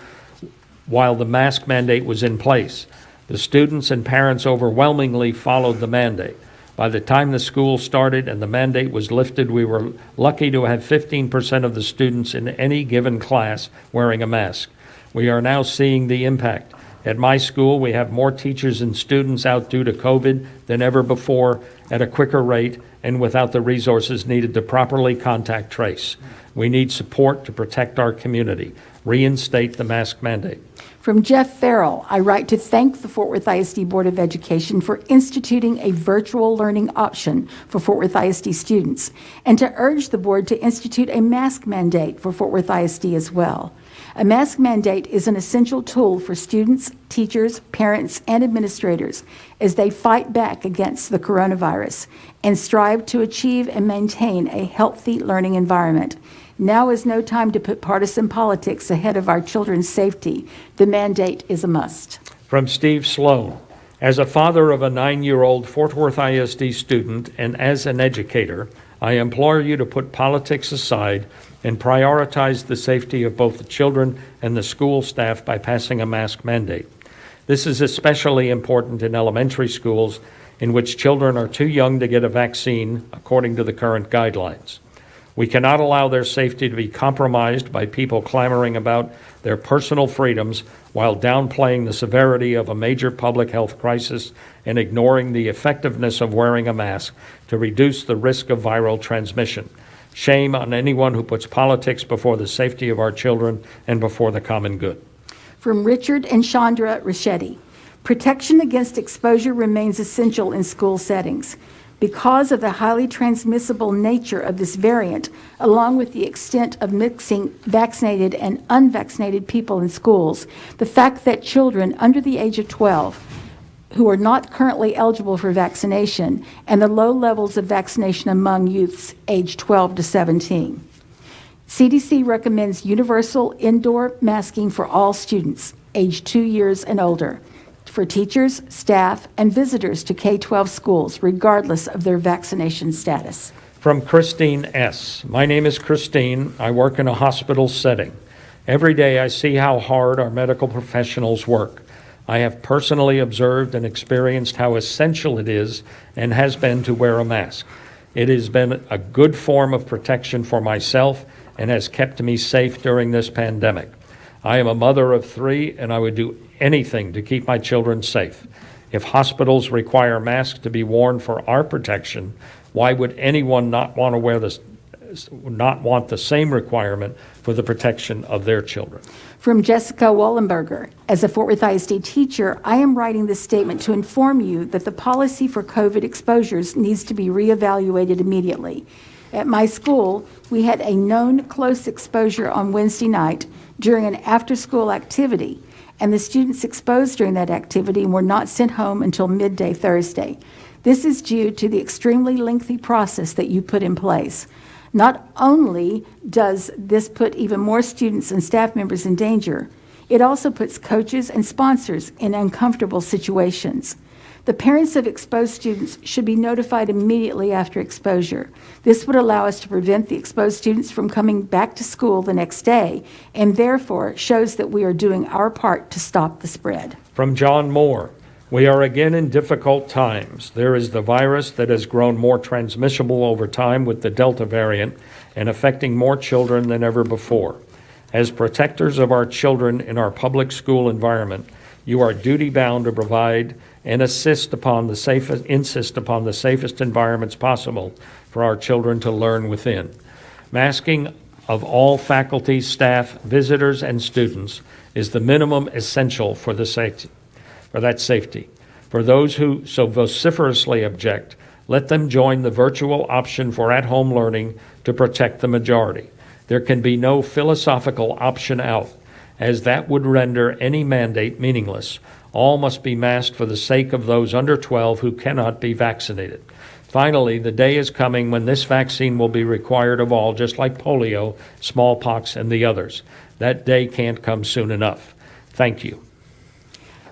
while the mask mandate was in place. The students and parents overwhelmingly followed the mandate. By the time the school started and the mandate was lifted, we were lucky to have 15% of the students in any given class wearing a mask. We are now seeing the impact. At my school, we have more teachers and students out due to COVID than ever before at a quicker rate and without the resources needed to properly contact trace. We need support to protect our community. Reinstate the mask mandate. From Jeff Farrell, I write to thank the Fort Worth ISD Board of Education for instituting a virtual learning option for Fort Worth ISD students, and to urge the board to institute a mask mandate for Fort Worth ISD as well. A mask mandate is an essential tool for students, teachers, parents, and administrators as they fight back against the coronavirus and strive to achieve and maintain a healthy learning environment. Now is no time to put partisan politics ahead of our children's safety. The mandate is a must. From Steve Sloan. As a father of a 9-year-old Fort Worth ISD student and as an educator, I implore you to put politics aside and prioritize the safety of both the children and the school staff by passing a mask mandate. This is especially important in elementary schools in which children are too young to get a vaccine according to the current guidelines. We cannot allow their safety to be compromised by people clamoring about their personal freedoms while downplaying the severity of a major public health crisis and ignoring the effectiveness of wearing a mask to reduce the risk of viral transmission. Shame on anyone who puts politics before the safety of our children and before the common good. From Richard and Chandra Richetti. Protection against exposure remains essential in school settings. Because of the highly transmissible nature of this variant, along with the extent of mixing vaccinated and unvaccinated people in schools, the fact that children under the age of 12 who are not currently eligible for vaccination and the low levels of vaccination among youths aged 12 to 17. CDC recommends universal indoor masking for all students aged 2 years and older, for teachers, staff, and visitors to K-12 schools, regardless of their vaccination status. From Christine S. My name is Christine. I work in a hospital setting. Every day I see how hard our medical professionals work. I have personally observed and experienced how essential it is and has been to wear a mask. It has been a good form of protection for myself and has kept me safe during this pandemic. I am a mother of 3, and I would do anything to keep my children safe. If hospitals require masks to be worn for our protection, why would anyone not want the same requirement for the protection of their children? From Jessica Wallenberger. As a Fort Worth ISD teacher, I am writing this statement to inform you that the policy for COVID exposures needs to be reevaluated immediately. At my school, we had a known close exposure on Wednesday night during an after-school activity, and the students exposed during that activity were not sent home until midday Thursday. This is due to the extremely lengthy process that you put in place. Not only does this put even more students and staff members in danger, it also puts coaches and sponsors in uncomfortable situations. The parents of exposed students should be notified immediately after exposure. This would allow us to prevent the exposed students from coming back to school the next day, and therefore shows that we are doing our part to stop the spread. From John Moore. We are again in difficult times. There is the virus that has grown more transmissible over time with the Delta variant and affecting more children than ever before. As protectors of our children in our public school environment, you are duty-bound to provide and insist upon the safest environments possible for our children to learn within. Masking of all faculty, staff, visitors, and students is the minimum essential for that safety. For those who so vociferously object, let them join the virtual option for at-home learning to protect the majority. There can be no philosophical option out, as that would render any mandate meaningless. All must be masked for the sake of those under 12 who cannot be vaccinated. Finally, the day is coming when this vaccine will be required of all, just like polio, smallpox, and the others. That day can't come soon enough. Thank you.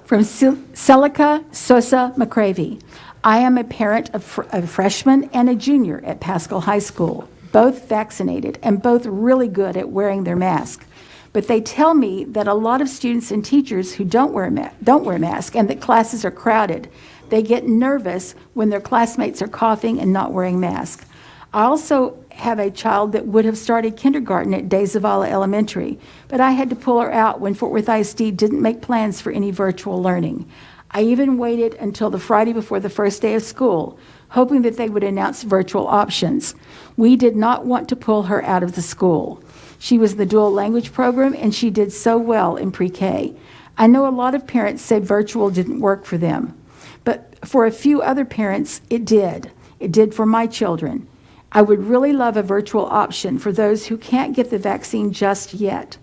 From Celica Sosa McCravey. I am a parent of a freshman and a junior at Pascal High School, both vaccinated and both really good at wearing their mask. But they tell me that a lot of students and teachers who don't wear masks and that classes are crowded, they get nervous when their classmates are coughing and not wearing masks. I also have a child that would have started kindergarten at De Zavala Elementary, but I had to pull her out when Fort Worth ISD didn't make plans for any virtual learning. I even waited until the Friday before the first day of school, hoping that they would announce virtual options. We did not want to pull her out of the school. She was in the dual language program, and she did so well in pre-K. I know a lot of parents say virtual didn't work for them, but for a few other parents, it did. It did for my children. I would really love a virtual option for those who can't get the vaccine just yet,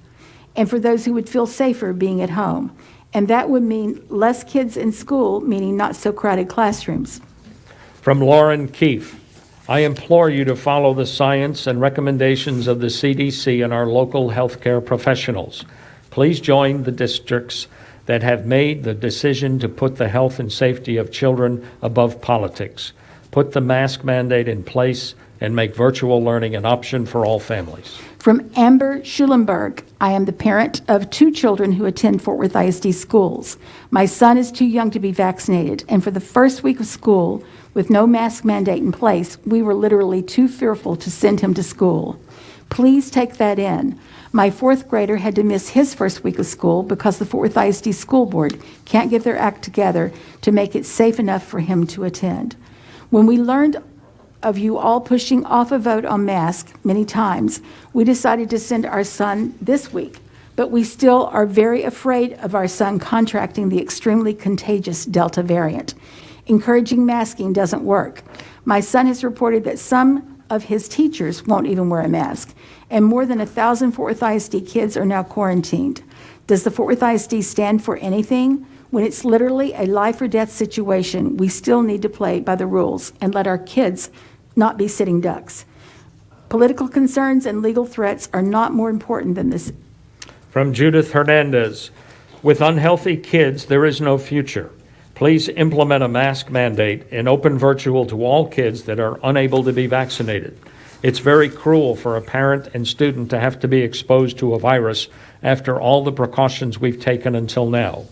and for those who would feel safer being at home. And that would mean less kids in school, meaning not so crowded classrooms. From Lauren Keefe. I implore you to follow the science and recommendations of the CDC and our local healthcare professionals. Please join the districts that have made the decision to put the health and safety of children above politics. Put the mask mandate in place and make virtual learning an option for all families. From Amber Schulenberg, I am the parent of 2 children who attend Fort Worth ISD schools. My son is too young to be vaccinated, and for the first week of school, with no mask mandate in place, we were literally too fearful to send him to school. Please take that in. My 4th grader had to miss his first week of school because the Fort Worth ISD School Board can't get their act together to make it safe enough for him to attend. When we learned of you all pushing off a vote on masks many times, we decided to send our son this week, but we still are very afraid of our son contracting the extremely contagious Delta variant. Encouraging masking doesn't work. My son has reported that some of his teachers won't even wear a mask, and more than 1,000 Fort Worth ISD kids are now quarantined. Does the Fort Worth ISD stand for anything? When it's literally a life or death situation, we still need to play by the rules and let our kids not be sitting ducks. Political concerns and legal threats are not more important than this. From Judith Hernandez, with unhealthy kids, there is no future. Please implement a mask mandate and open virtual to all kids that are unable to be vaccinated. It's very cruel for a parent and student to have to be exposed to a virus after all the precautions we've taken until now.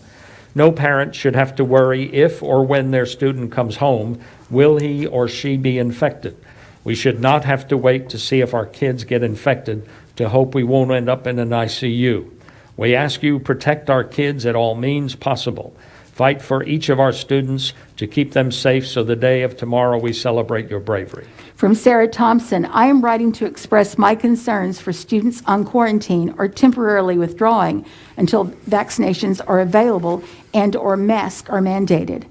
No parent should have to worry if or when their student comes home, will he or she be infected? We should not have to wait to see if our kids get infected to hope we won't end up in an ICU. We ask you protect our kids at all means possible. Fight for each of our students to keep them safe so the day of tomorrow we celebrate your bravery. From Sarah Thompson, I am writing to express my concerns for students on quarantine or temporarily withdrawing until vaccinations are available and or masks are mandated.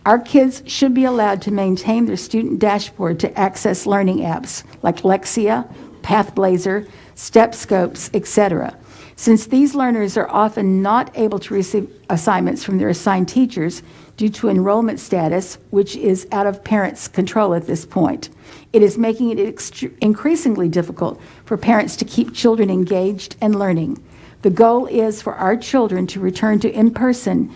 Our kids should be allowed to maintain their student dashboard to access learning apps like Lexia, Pathblazer, Stepscopes, etc. Since these learners are often not able to receive assignments from their assigned teachers due to enrollment status, which is out of parents' control at this point, it is making it increasingly difficult for parents to keep children engaged and learning. The goal is for our children to return to in-person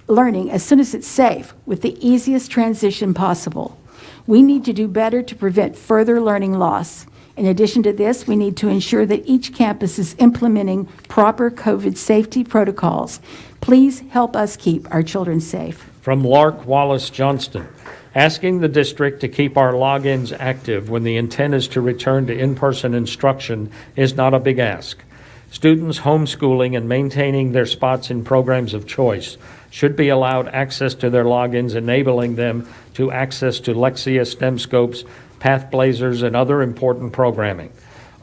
learning as soon as it's safe, with the easiest transition possible. We need to do better to prevent further learning loss. In addition to this, we need to ensure that each campus is implementing proper COVID safety protocols. Please help us keep our children safe. From Lark Wallace Johnston, asking the district to keep our logins active when the intent is to return to in-person instruction is not a big ask. Students homeschooling and maintaining their spots in programs of choice should be allowed access to their logins, enabling them to access to Lexia, STEMscopes, Pathblazers, and other important programming.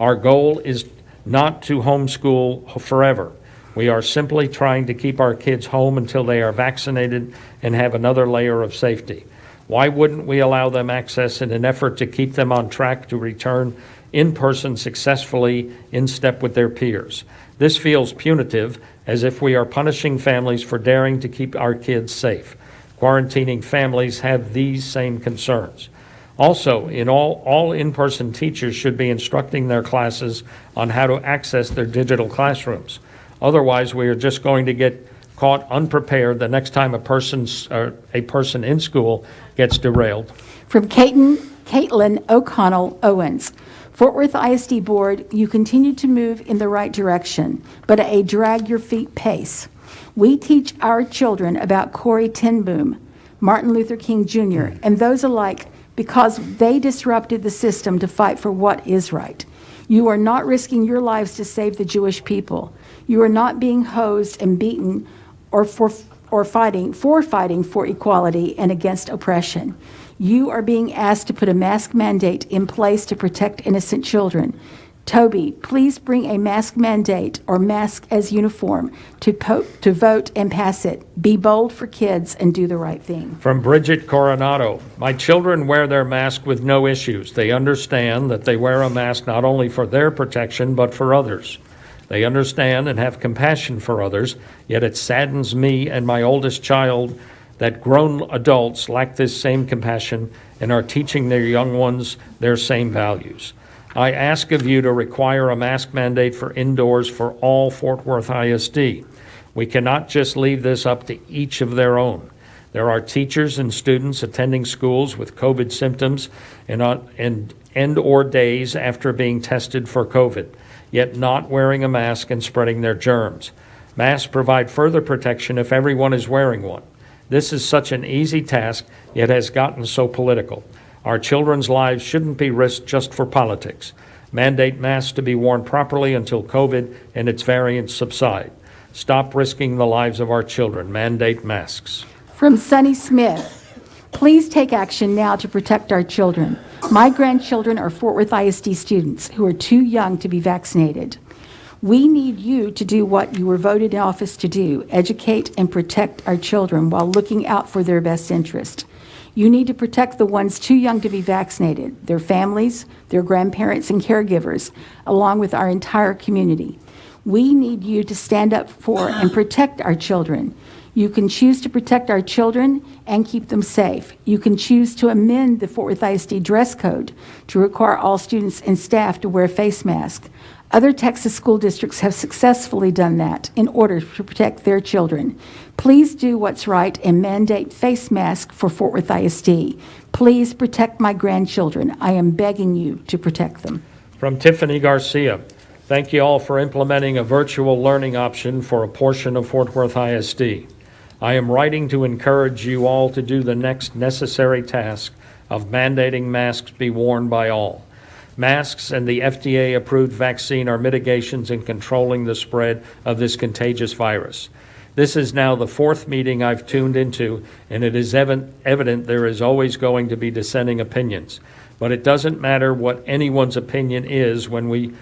Our goal is not to homeschool forever. We are simply trying to keep our kids home until they are vaccinated and have another layer of safety. Why wouldn't we allow them access in an effort to keep them on track to return in person successfully in step with their peers? This feels punitive, as if we are punishing families for daring to keep our kids safe. Quarantining families have these same concerns. Also, all in-person teachers should be instructing their classes on how to access their digital classrooms. Otherwise, we are just going to get caught unprepared the next time a person in school gets derailed. From Caitlin O'Connell Owens, Fort Worth ISD Board, you continue to move in the right direction, but at a drag-your-feet pace. We teach our children about Corrie ten Boom, Martin Luther King Jr., and those alike because they disrupted the system to fight for what is right. You are not risking your lives to save the Jewish people. You are not being hosed and beaten or fighting for equality and against oppression. You are being asked to put a mask mandate in place to protect innocent children. Toby, please bring a mask mandate or mask as uniform to vote and pass it. Be bold for kids and do the right thing. From Bridget Coronado, my children wear their mask with no issues. They understand that they wear a mask not only for their protection, but for others. They understand and have compassion for others, yet it saddens me and my oldest child that grown adults lack this same compassion and are teaching their young ones their same values. I ask of you to require a mask mandate for indoors for all Fort Worth ISD. We cannot just leave this up to each of their own. There are teachers and students attending schools with COVID symptoms and or days after being tested for COVID, yet not wearing a mask and spreading their germs. Masks provide further protection if everyone is wearing one. This is such an easy task, yet has gotten so political. Our children's lives shouldn't be risked just for politics. Mandate masks to be worn properly until COVID and its variants subside. Stop risking the lives of our children. Mandate masks. From Sunny Smith, please take action now to protect our children. My grandchildren are Fort Worth ISD students who are too young to be vaccinated. We need you to do what you were voted in office to do, educate and protect our children while looking out for their best interest. You need to protect the ones too young to be vaccinated, their families, their grandparents and caregivers, along with our entire community. We need you to stand up for and protect our children. You can choose to protect our children and keep them safe. You can choose to amend the Fort Worth ISD dress code to require all students and staff to wear face masks. Other Texas school districts have successfully done that in order to protect their children. Please do what's right and mandate face masks for Fort Worth ISD. Please protect my grandchildren. I am begging you to protect them. From Tiffany Garcia, thank you all for implementing a virtual learning option for a portion of Fort Worth ISD. I am writing to encourage you all to do the next necessary task of mandating masks be worn by all. Masks and the FDA-approved vaccine are mitigations in controlling the spread of this contagious virus. This is now the fourth meeting I've tuned into, and it is evident there is always going to be dissenting opinions. But it doesn't matter what anyone's opinion is when we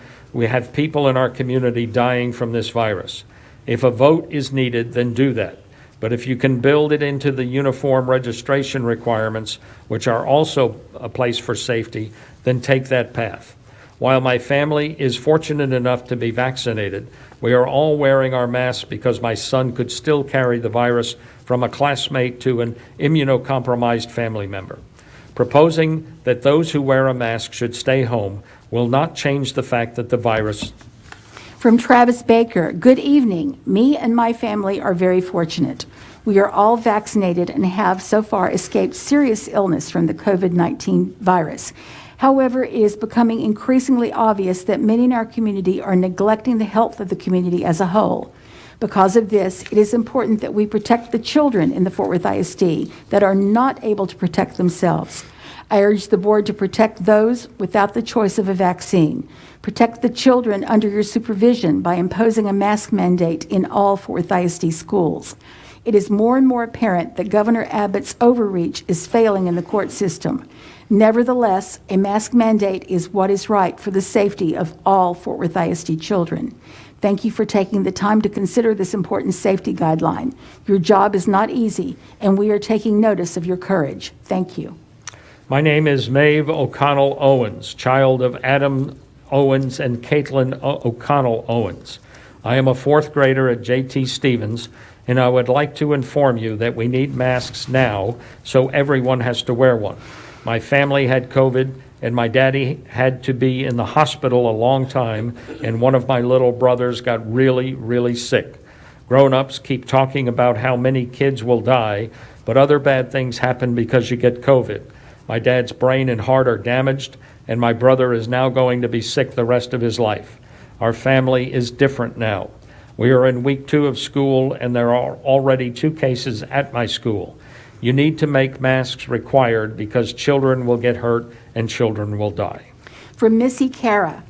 have people in our community dying from this virus. If a vote is needed, then do that. But if you can build it into the uniform registration requirements, which are also a place for safety, then take that path. While my family is fortunate enough to be vaccinated, we are all wearing our masks because my son could still carry the virus from a classmate to an immunocompromised family member. Proposing that those who wear a mask should stay home will not change the fact that the virus. From Travis Baker, good evening. Me and my family are very fortunate. We are all vaccinated and have so far escaped serious illness from the COVID-19 virus. However, it is becoming increasingly obvious that many in our community are neglecting the health of the community as a whole. Because of this, it is important that we protect the children in the Fort Worth ISD that are not able to protect themselves. I urge the board to protect those without the choice of a vaccine. Protect the children under your supervision by imposing a mask mandate in all Fort Worth ISD schools. It is more and more apparent that Governor Abbott's overreach is failing in the court system. Nevertheless, a mask mandate is what is right for the safety of all Fort Worth ISD children. Thank you for taking the time to consider this important safety guideline. Your job is not easy, and we are taking notice of your courage. Thank you. My name is Maeve O'Connell Owens, child of Adam Owens and Caitlin O'Connell Owens. I am a fourth grader at J.T. Stevens, and I would like to inform you that we need masks now, so everyone has to wear one. My family had COVID, and my daddy had to be in the hospital a long time, and one of my little brothers got really, really sick. Grown-ups keep talking about how many kids will die, but other bad things happen because you get COVID. My dad's brain and heart are damaged, and my brother is now going to be sick the rest of his life. Our family is different now. We are in week 2 of school, and there are already 2 cases at my school. You need to make masks required because children will get hurt and children will die. From Missy Cara,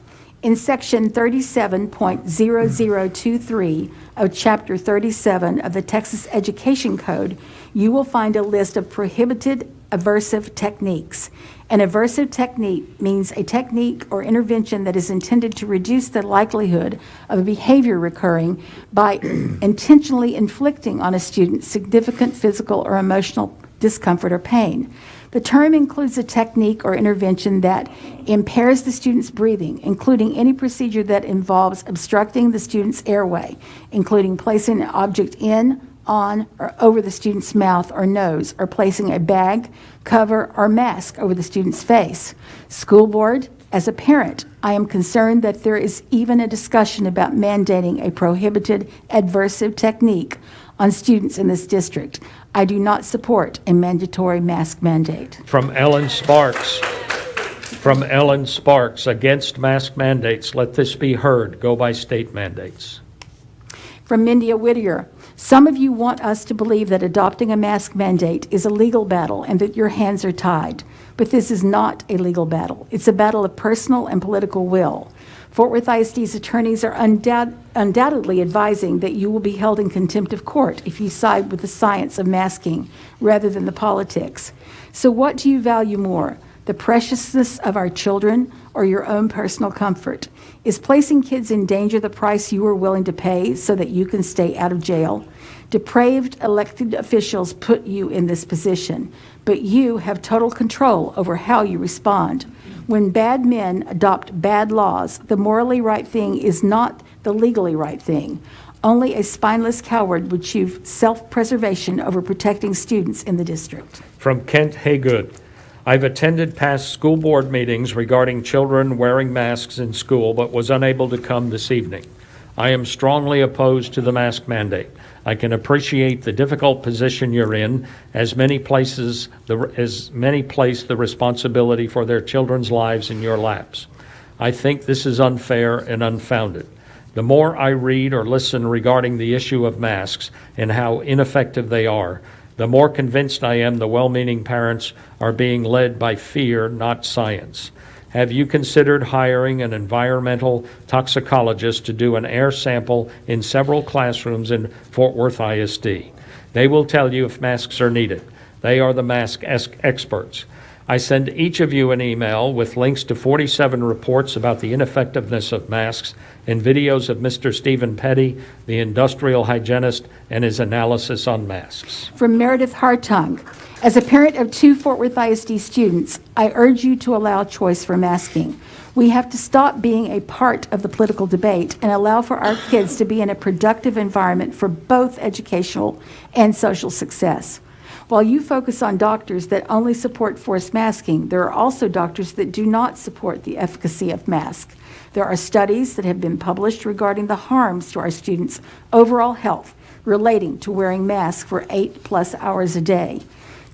in section 37.0023 of chapter 37 of the Texas Education Code, you will find a list of prohibited aversive techniques. An aversive technique means a technique or intervention that is intended to reduce the likelihood of a behavior recurring by intentionally inflicting on a student significant physical or emotional discomfort or pain. The term includes a technique or intervention that impairs the student's breathing, including any procedure that involves obstructing the student's airway, including placing an object in, on, or over the student's mouth or nose, or placing a bag, cover, or mask over the student's face. School board, As a parent, I am concerned that there is even a discussion about mandating a prohibited adversive technique on students in this district. I do not support a mandatory mask mandate. From Ellen Sparks. From Ellen Sparks, against mask mandates. Let this be heard. Go by state mandates. From Mindia Whittier, some of you want us to believe that adopting a mask mandate is a legal battle and that your hands are tied. But this is not a legal battle. It's a battle of personal and political will. Fort Worth ISD's attorneys are undoubtedly advising that you will be held in contempt of court if you side with the science of masking rather than the politics. So what do you value more? The preciousness of our children or your own personal comfort? Is placing kids in danger the price you are willing to pay so that you can stay out of jail? Depraved elected officials put you in this position, but you have total control over how you respond. When bad men adopt bad laws, the morally right thing is not the legally right thing. Only a spineless coward would choose self-preservation over protecting students in the district. From Kent Haygood. I've attended past school board meetings regarding children wearing masks in school, but was unable to come this evening. I am strongly opposed to the mask mandate. I can appreciate the difficult position you're in, as many place the responsibility for their children's lives in your laps. I think this is unfair and unfounded. The more I read or listen regarding the issue of masks and how ineffective they are, the more convinced I am the well-meaning parents are being led by fear, not science. Have you considered hiring an environmental toxicologist to do an air sample in several classrooms in Fort Worth ISD? They will tell you if masks are needed. They are the mask experts. I send each of you an email with links to 47 reports about the ineffectiveness of masks and videos of Mr. Stephen Petty, the industrial hygienist, and his analysis on masks. From Meredith Hartung, as a parent of 2 Fort Worth ISD students, I urge you to allow choice for masking. We have to stop being a part of the political debate and allow for our kids to be in a productive environment for both educational and social success. While you focus on doctors that only support forced masking, there are also doctors that do not support the efficacy of masks. There are studies that have been published regarding the harms to our students' overall health relating to wearing masks for 8+ hours a day.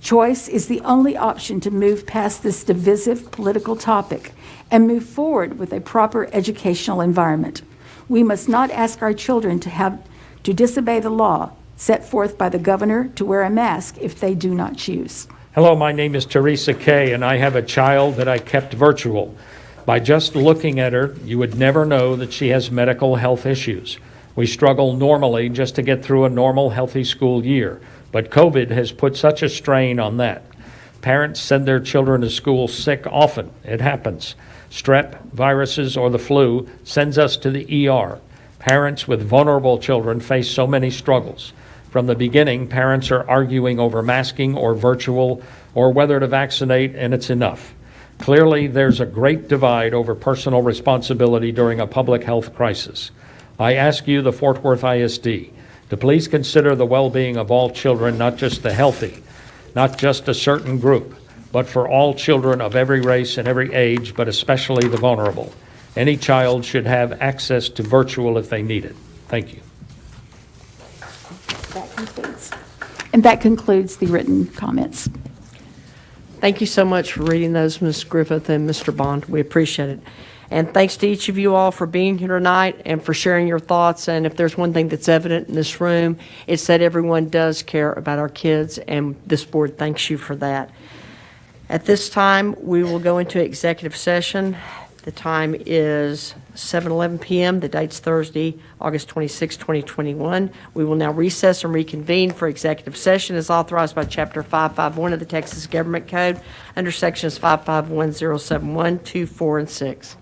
Choice is the only option to move past this divisive political topic and move forward with a proper educational environment. We must not ask our children to disobey the law set forth by the governor to wear a mask if they do not choose. Hello, my name is Teresa Kay, and I have a child that I kept virtual. By just looking at her, you would never know that she has medical health issues. We struggle normally just to get through a normal, healthy school year, but COVID has put such a strain on that. Parents send their children to school sick often. It happens. Strep, viruses, or the flu sends us to the ER. Parents with vulnerable children face so many struggles. From the beginning, parents are arguing over masking or virtual or whether to vaccinate, and it's enough. Clearly, there's a great divide over personal responsibility during a public health crisis. I ask you, the Fort Worth ISD, to please consider the well-being of all children, not just the healthy, not just a certain group, but for all children of every race and every age, but especially the vulnerable. Any child should have access to virtual if they need it. Thank you. That concludes the written comments. Thank you so much for reading those, Ms. Griffith and Mr. Bond. We appreciate it. And thanks to each of you all for being here tonight and for sharing your thoughts. And if there's one thing that's evident in this room, it's that everyone does care about our kids, and this board thanks you for that. At this time, we will go into executive session. The time is 7:11 p.m. The date's Thursday, August 26, 2021. We will now recess and reconvene for executive session as authorized by Chapter 551 of the Texas Government Code under Sections 551.071, 2, 4, and 6.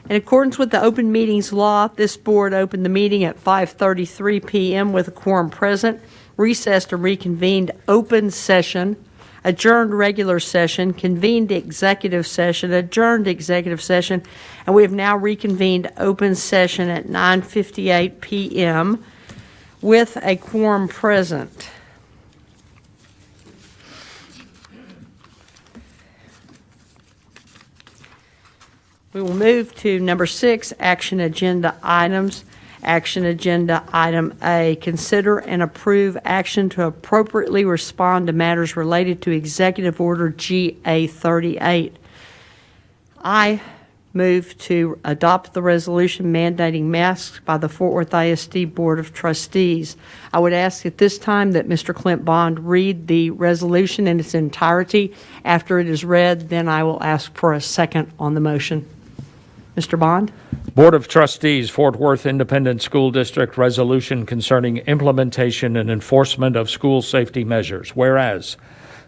In accordance with the open meetings law, this board opened the meeting at 5:33 p.m. with a quorum present, recessed and reconvened open session, adjourned regular session, convened executive session, adjourned executive session, and we have now reconvened open session at 9:58 p.m. with a quorum present. We will move to number 6, action agenda items. Action agenda item A, consider and approve action to appropriately respond to matters related to Executive Order GA 38. I move to adopt the resolution mandating masks by the Fort Worth ISD Board of Trustees. I would ask at this time that Mr. Clint Bond read the resolution in its entirety. After it is read, then I will ask for a second on the motion. Mr. Bond? Board of Trustees, Fort Worth Independent School District resolution concerning implementation and enforcement of school safety measures. Whereas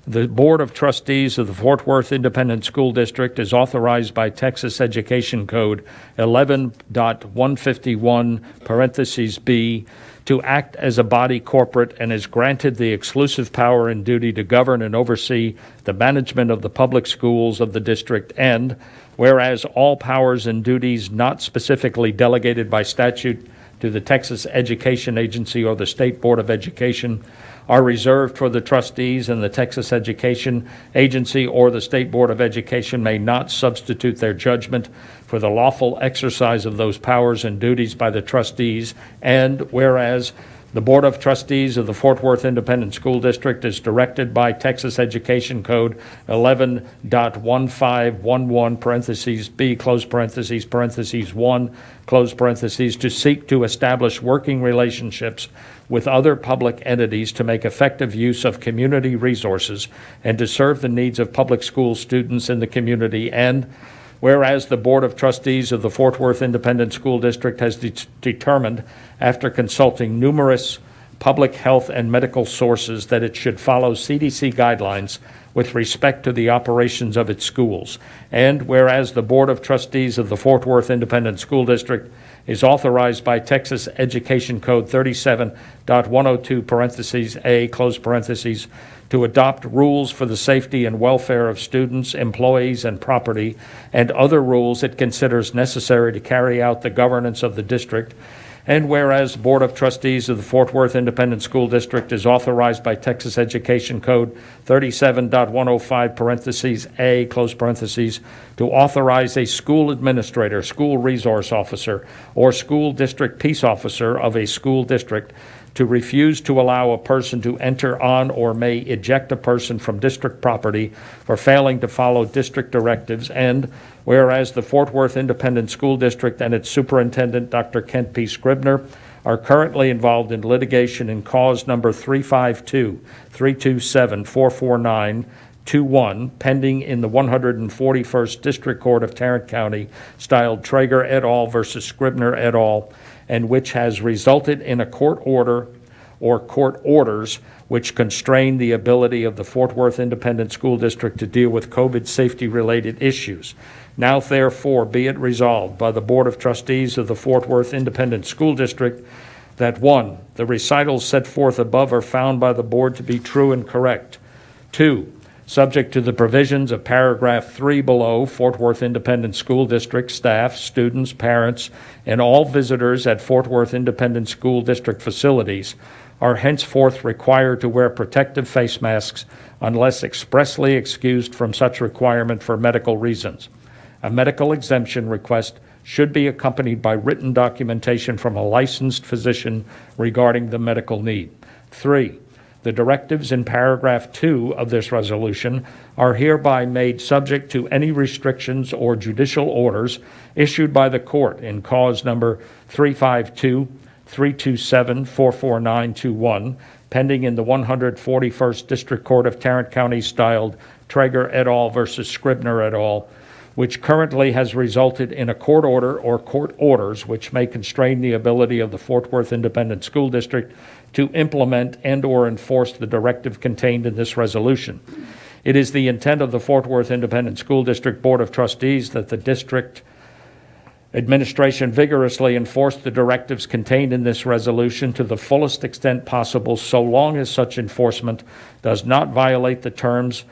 the Board of Trustees of the Fort Worth Independent School District is authorized by Texas Education Code 11.151 parentheses B to act as a body corporate and is granted the exclusive power and duty to govern and oversee the management of the public schools of the district, and whereas all powers and duties not specifically delegated by statute to the Texas Education Agency or the State Board of Education are reserved for the trustees, and the Texas Education Agency or the State Board of Education may not substitute their judgment for the lawful exercise of those powers and duties by the trustees, and whereas the Board of Trustees of the Fort Worth Independent School District is directed by Texas Education Code 11.1511 parentheses B close parentheses parentheses 1 close parentheses to seek to establish working relationships with other public entities to make effective use of community resources and to serve the needs of public school students in the community, and whereas the Board of Trustees of the Fort Worth Independent School District has determined, after consulting numerous public health and medical sources, that it should follow CDC guidelines with respect to the operations of its schools. And whereas the Board of Trustees of the Fort Worth Independent School District is authorized by Texas Education Code 37.102 parentheses A close parentheses to adopt rules for the safety and welfare of students, employees, and property, and other rules it considers necessary to carry out the governance of the district. And whereas Board of Trustees of the Fort Worth Independent School District is authorized by Texas Education Code 37.105 parentheses A close parentheses to authorize a school administrator, school resource officer, or school district peace officer of a school district to refuse to allow a person to enter on or may eject a person from district property for failing to follow district directives, and whereas the Fort Worth Independent School District and its superintendent, Dr. Kent P. Scribner, are currently involved in litigation in cause number 352-327-449-21, pending in the 141st District Court of Tarrant County, styled Traeger et al. Versus Scribner et al., and which has resulted in a court order or court orders which constrain the ability of the Fort Worth Independent School District to deal with COVID safety-related issues. Now, therefore, be it resolved by the Board of Trustees of the Fort Worth Independent School District that 1, the recitals set forth above are found by the Board to be true and correct. 2, subject to the provisions of paragraph 3 below, Fort Worth Independent School District staff, students, parents, and all visitors at Fort Worth Independent School District facilities are henceforth required to wear protective face masks unless expressly excused from such requirement for medical reasons. A medical exemption request should be accompanied by written documentation from a licensed physician regarding the medical need. 3, the directives in paragraph 2 of this resolution are hereby made subject to any restrictions or judicial orders issued by the court in cause number 352-327-44921, pending in the 141st District Court of Tarrant County, styled Traeger et al. Versus Scribner et al., which currently has resulted in a court order or court orders which may constrain the ability of the Fort Worth Independent School District to implement and or enforce the directive contained in this resolution. It is the intent of the Fort Worth Independent School District Board of Trustees that the district Administration vigorously enforce the directives contained in this resolution to the fullest extent possible, so long as such enforcement does not violate the terms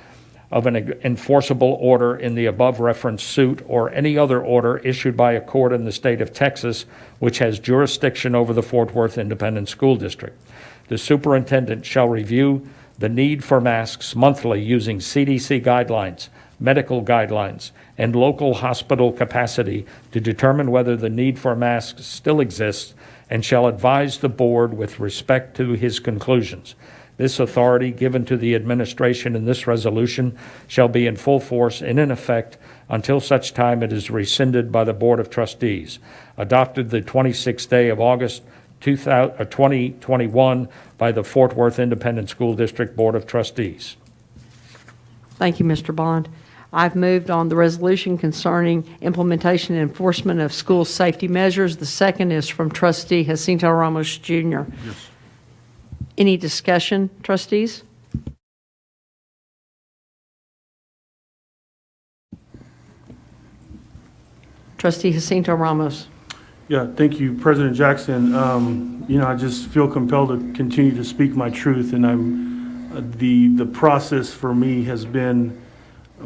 of an enforceable order in the above referenced suit or any other order issued by a court in the state of Texas which has jurisdiction over the Fort Worth Independent School District. The superintendent shall review the need for masks monthly using CDC guidelines, medical guidelines, and local hospital capacity to determine whether the need for masks still exists, and shall advise the board with respect to his conclusions. This authority given to the administration in this resolution shall be in full force and in effect until such time it is rescinded by the Board of Trustees. Adopted the 26th day of August 2021 by the Fort Worth Independent School District Board of Trustees. Thank you, Mr. Bond. I've moved on the resolution concerning implementation and enforcement of school safety measures. The second is from Trustee Jacinto Ramos Jr. Yes. Any discussion, trustees? Trustee Jacinto Ramos. Yeah, thank you, President Jackson. I just feel compelled to continue to speak my truth, and the process for me has been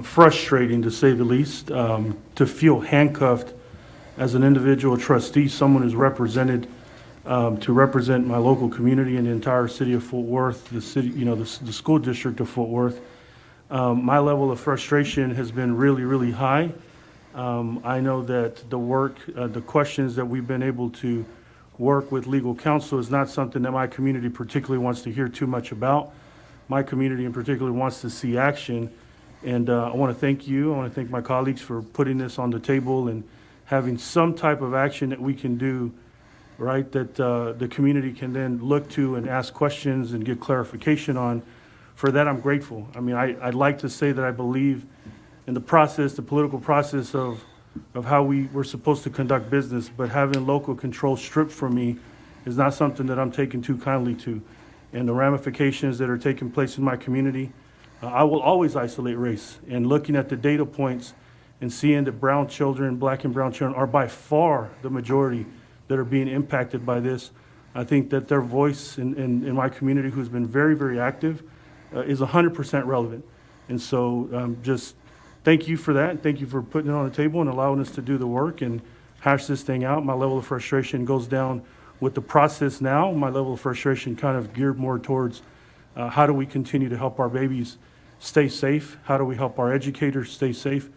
frustrating, to say the least, to feel handcuffed as an individual trustee, someone who's represented to represent my local community and the entire city of Fort Worth, the city, the school district of Fort Worth. My level of frustration has been really, really high. I know that the work, the questions that we've been able to work with legal counsel is not something that my community particularly wants to hear too much about. My community in particular wants to see action. And I want to thank you. I want to thank my colleagues for putting this on the table and having some type of action that we can do, right, that the community can then look to and ask questions and get clarification on. For that, I'm grateful. I mean, I'd like to say that I believe in the process, the political process of how we're supposed to conduct business, but having local control stripped from me is not something that I'm taking too kindly to. And the ramifications that are taking place in my community, I will always isolate race. And looking at the data points and seeing that brown children, black and brown children, are by far the majority that are being impacted by this, I think that their voice in my community, who's been very, very active, is 100% relevant. And so just thank you for that. Thank you for putting it on the table and allowing us to do the work and hash this thing out. My level of frustration goes down with the process now. My level of frustration kind of geared more towards how do we continue to help our babies stay safe? How do we help our educators stay safe?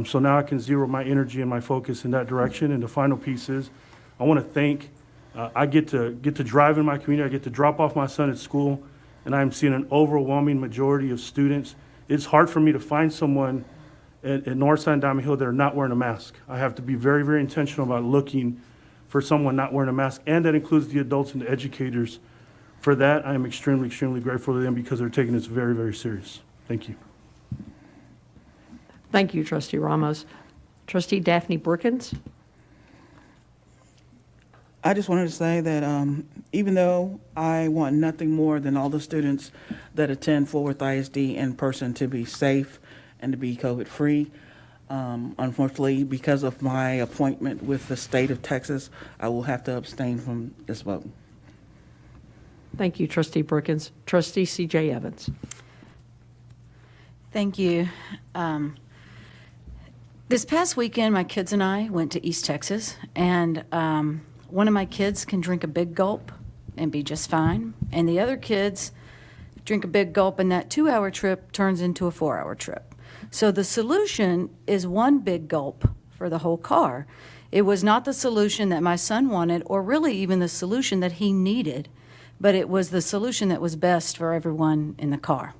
So now I can zero my energy and my focus in that direction. And the final piece is I want to thank, I get to drive in my community. I get to drop off my son at school, and I'm seeing an overwhelming majority of students. It's hard for me to find someone at Northside and Diamond Hill that are not wearing a mask. I have to be very, very intentional about looking for someone not wearing a mask, and that includes the adults and the educators. For that, I am extremely, extremely grateful to them because they're taking this very, very serious. Thank you. Thank you, Trustee Ramos. Trustee Daphne Brookins. I just wanted to say that even though I want nothing more than all the students that attend Fort Worth ISD in person to be safe and to be COVID-free, unfortunately, because of my appointment with the state of Texas, I will have to abstain from this vote. Thank you, Trustee Brookins. Trustee C.J. Evans. Thank you. This past weekend, my kids and I went to East Texas, and one of my kids can drink a big gulp and be just fine, and the other kids drink a big gulp, and that 2-hour trip turns into a 4-hour trip. So the solution is one big gulp for the whole car. It was not the solution that my son wanted, or really even the solution that he needed, but it was the solution that was best for everyone in the car.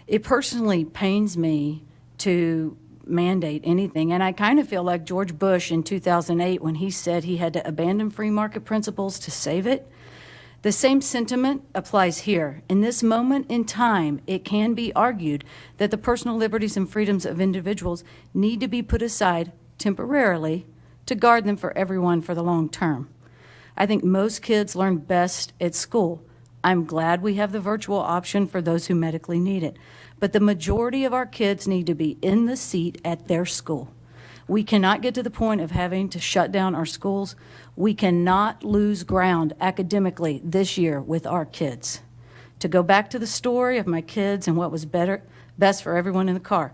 It personally pains me to mandate anything, and I kind of feel like George Bush in 2008 when he said he had to abandon free market principles to save it. The same sentiment applies here. In this moment in time, it can be argued that the personal liberties and freedoms of individuals need to be put aside temporarily to guard them for everyone for the long term. I think most kids learn best at school. I'm glad we have the virtual option for those who medically need it, but the majority of our kids need to be in the seat at their school. We cannot get to the point of having to shut down our schools. We cannot lose ground academically this year with our kids. To go back to the story of my kids and what was best for everyone in the car.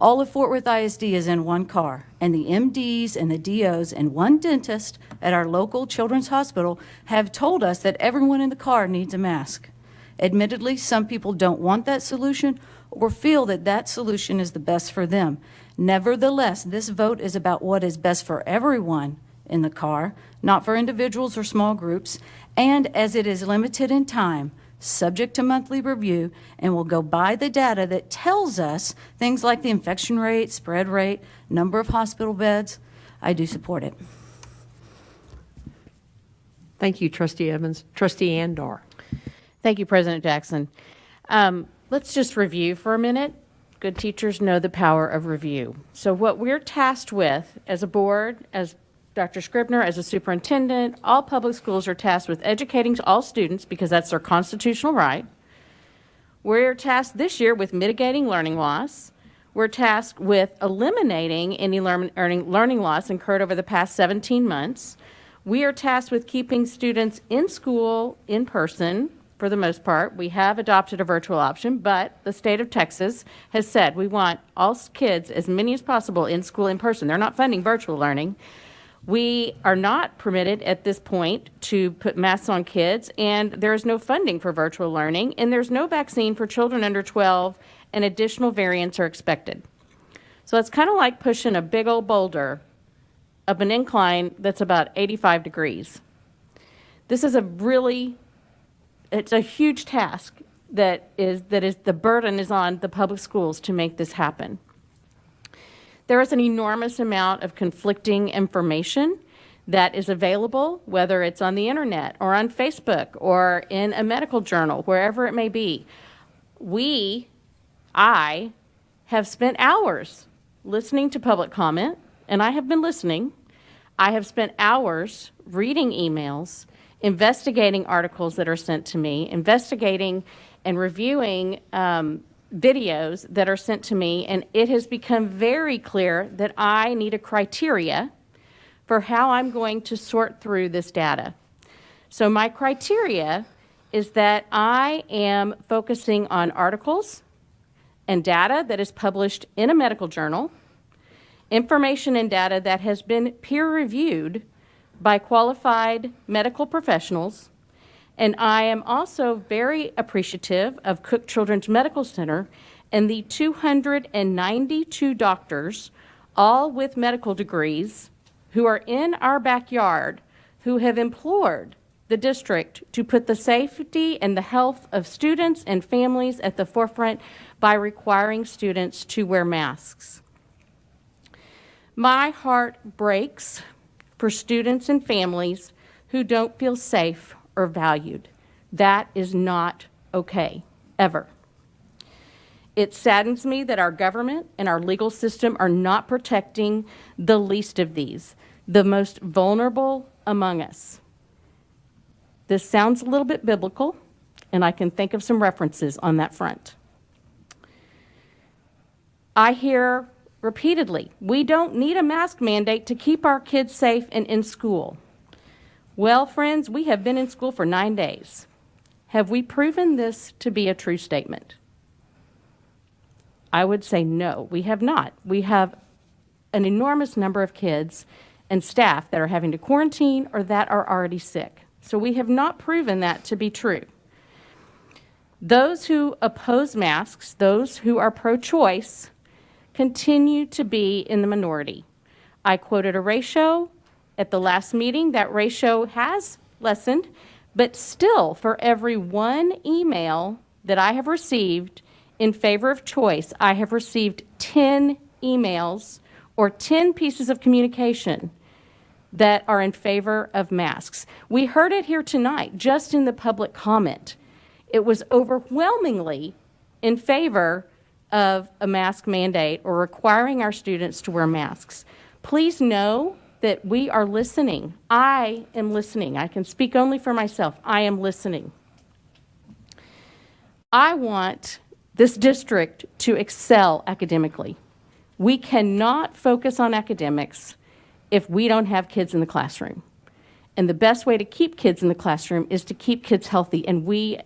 All of Fort Worth ISD is in one car, and the MDs and the DOs and one dentist at our local children's hospital have told us that everyone in the car needs a mask. Admittedly, some people don't want that solution or feel that that solution is the best for them. Nevertheless, this vote is about what is best for everyone in the car, not for individuals or small groups, and as it is limited in time, subject to monthly review, and will go by the data that tells us things like the infection rate, spread rate, number of hospital beds, I do support it. Thank you, Trustee Evans. Trustee Andor. Thank you, President Jackson. Let's just review for a minute. Good teachers know the power of review. So what we're tasked with as a board, as Dr. Scribner, as a superintendent, all public schools are tasked with educating all students because that's their constitutional right. We're tasked this year with mitigating learning loss. We're tasked with eliminating any learning loss incurred over the past 17 months. We are tasked with keeping students in school in person. For the most part, we have adopted a virtual option, but the state of Texas has said we want all kids, as many as possible, in school in person. They're not funding virtual learning. We are not permitted at this point to put masks on kids, and there is no funding for virtual learning, and there's no vaccine for children under 12, and additional variants are expected. So it's kind of like pushing a big old boulder up an incline that's about 85 degrees. This is it's a huge task that is the burden is on the public schools to make this happen. There is an enormous amount of conflicting information that is available, whether it's on the internet or on Facebook or in a medical journal, wherever it may be. I have spent hours listening to public comment, and I have been listening. I have spent hours reading emails, investigating articles that are sent to me, investigating and reviewing videos that are sent to me, and it has become very clear that I need a criteria for how I'm going to sort through this data. So my criteria is that I am focusing on articles and data that is published in a medical journal, information and data that has been peer-reviewed by qualified medical professionals, and I am also very appreciative of Cook Children's Medical Center and the 292 doctors, all with medical degrees, who are in our backyard, who have implored the district to put the safety and the health of students and families at the forefront by requiring students to wear masks. My heart breaks for students and families who don't feel safe or valued. That is not okay, ever. It saddens me that our government and our legal system are not protecting the least of these, the most vulnerable among us. This sounds a little bit biblical, and I can think of some references on that front. I hear repeatedly, we don't need a mask mandate to keep our kids safe and in school. Well, friends, we have been in school for 9 days. Have we proven this to be a true statement? I would say no, we have not. We have an enormous number of kids and staff that are having to quarantine or that are already sick. So we have not proven that to be true. Those who oppose masks, those who are pro-choice, continue to be in the minority. I quoted a ratio at the last meeting. That ratio has lessened, but still, for every one email that I have received in favor of choice, I have received 10 emails or 10 pieces of communication that are in favor of masks. We heard it here tonight, just in the public comment. It was overwhelmingly in favor of a mask mandate or requiring our students to wear masks. Please know that we are listening. I am listening. I can speak only for myself. I am listening. I want this district to excel academically. We cannot focus on academics if we don't have kids in the classroom. And the best way to keep kids in the classroom is to keep kids healthy. And we,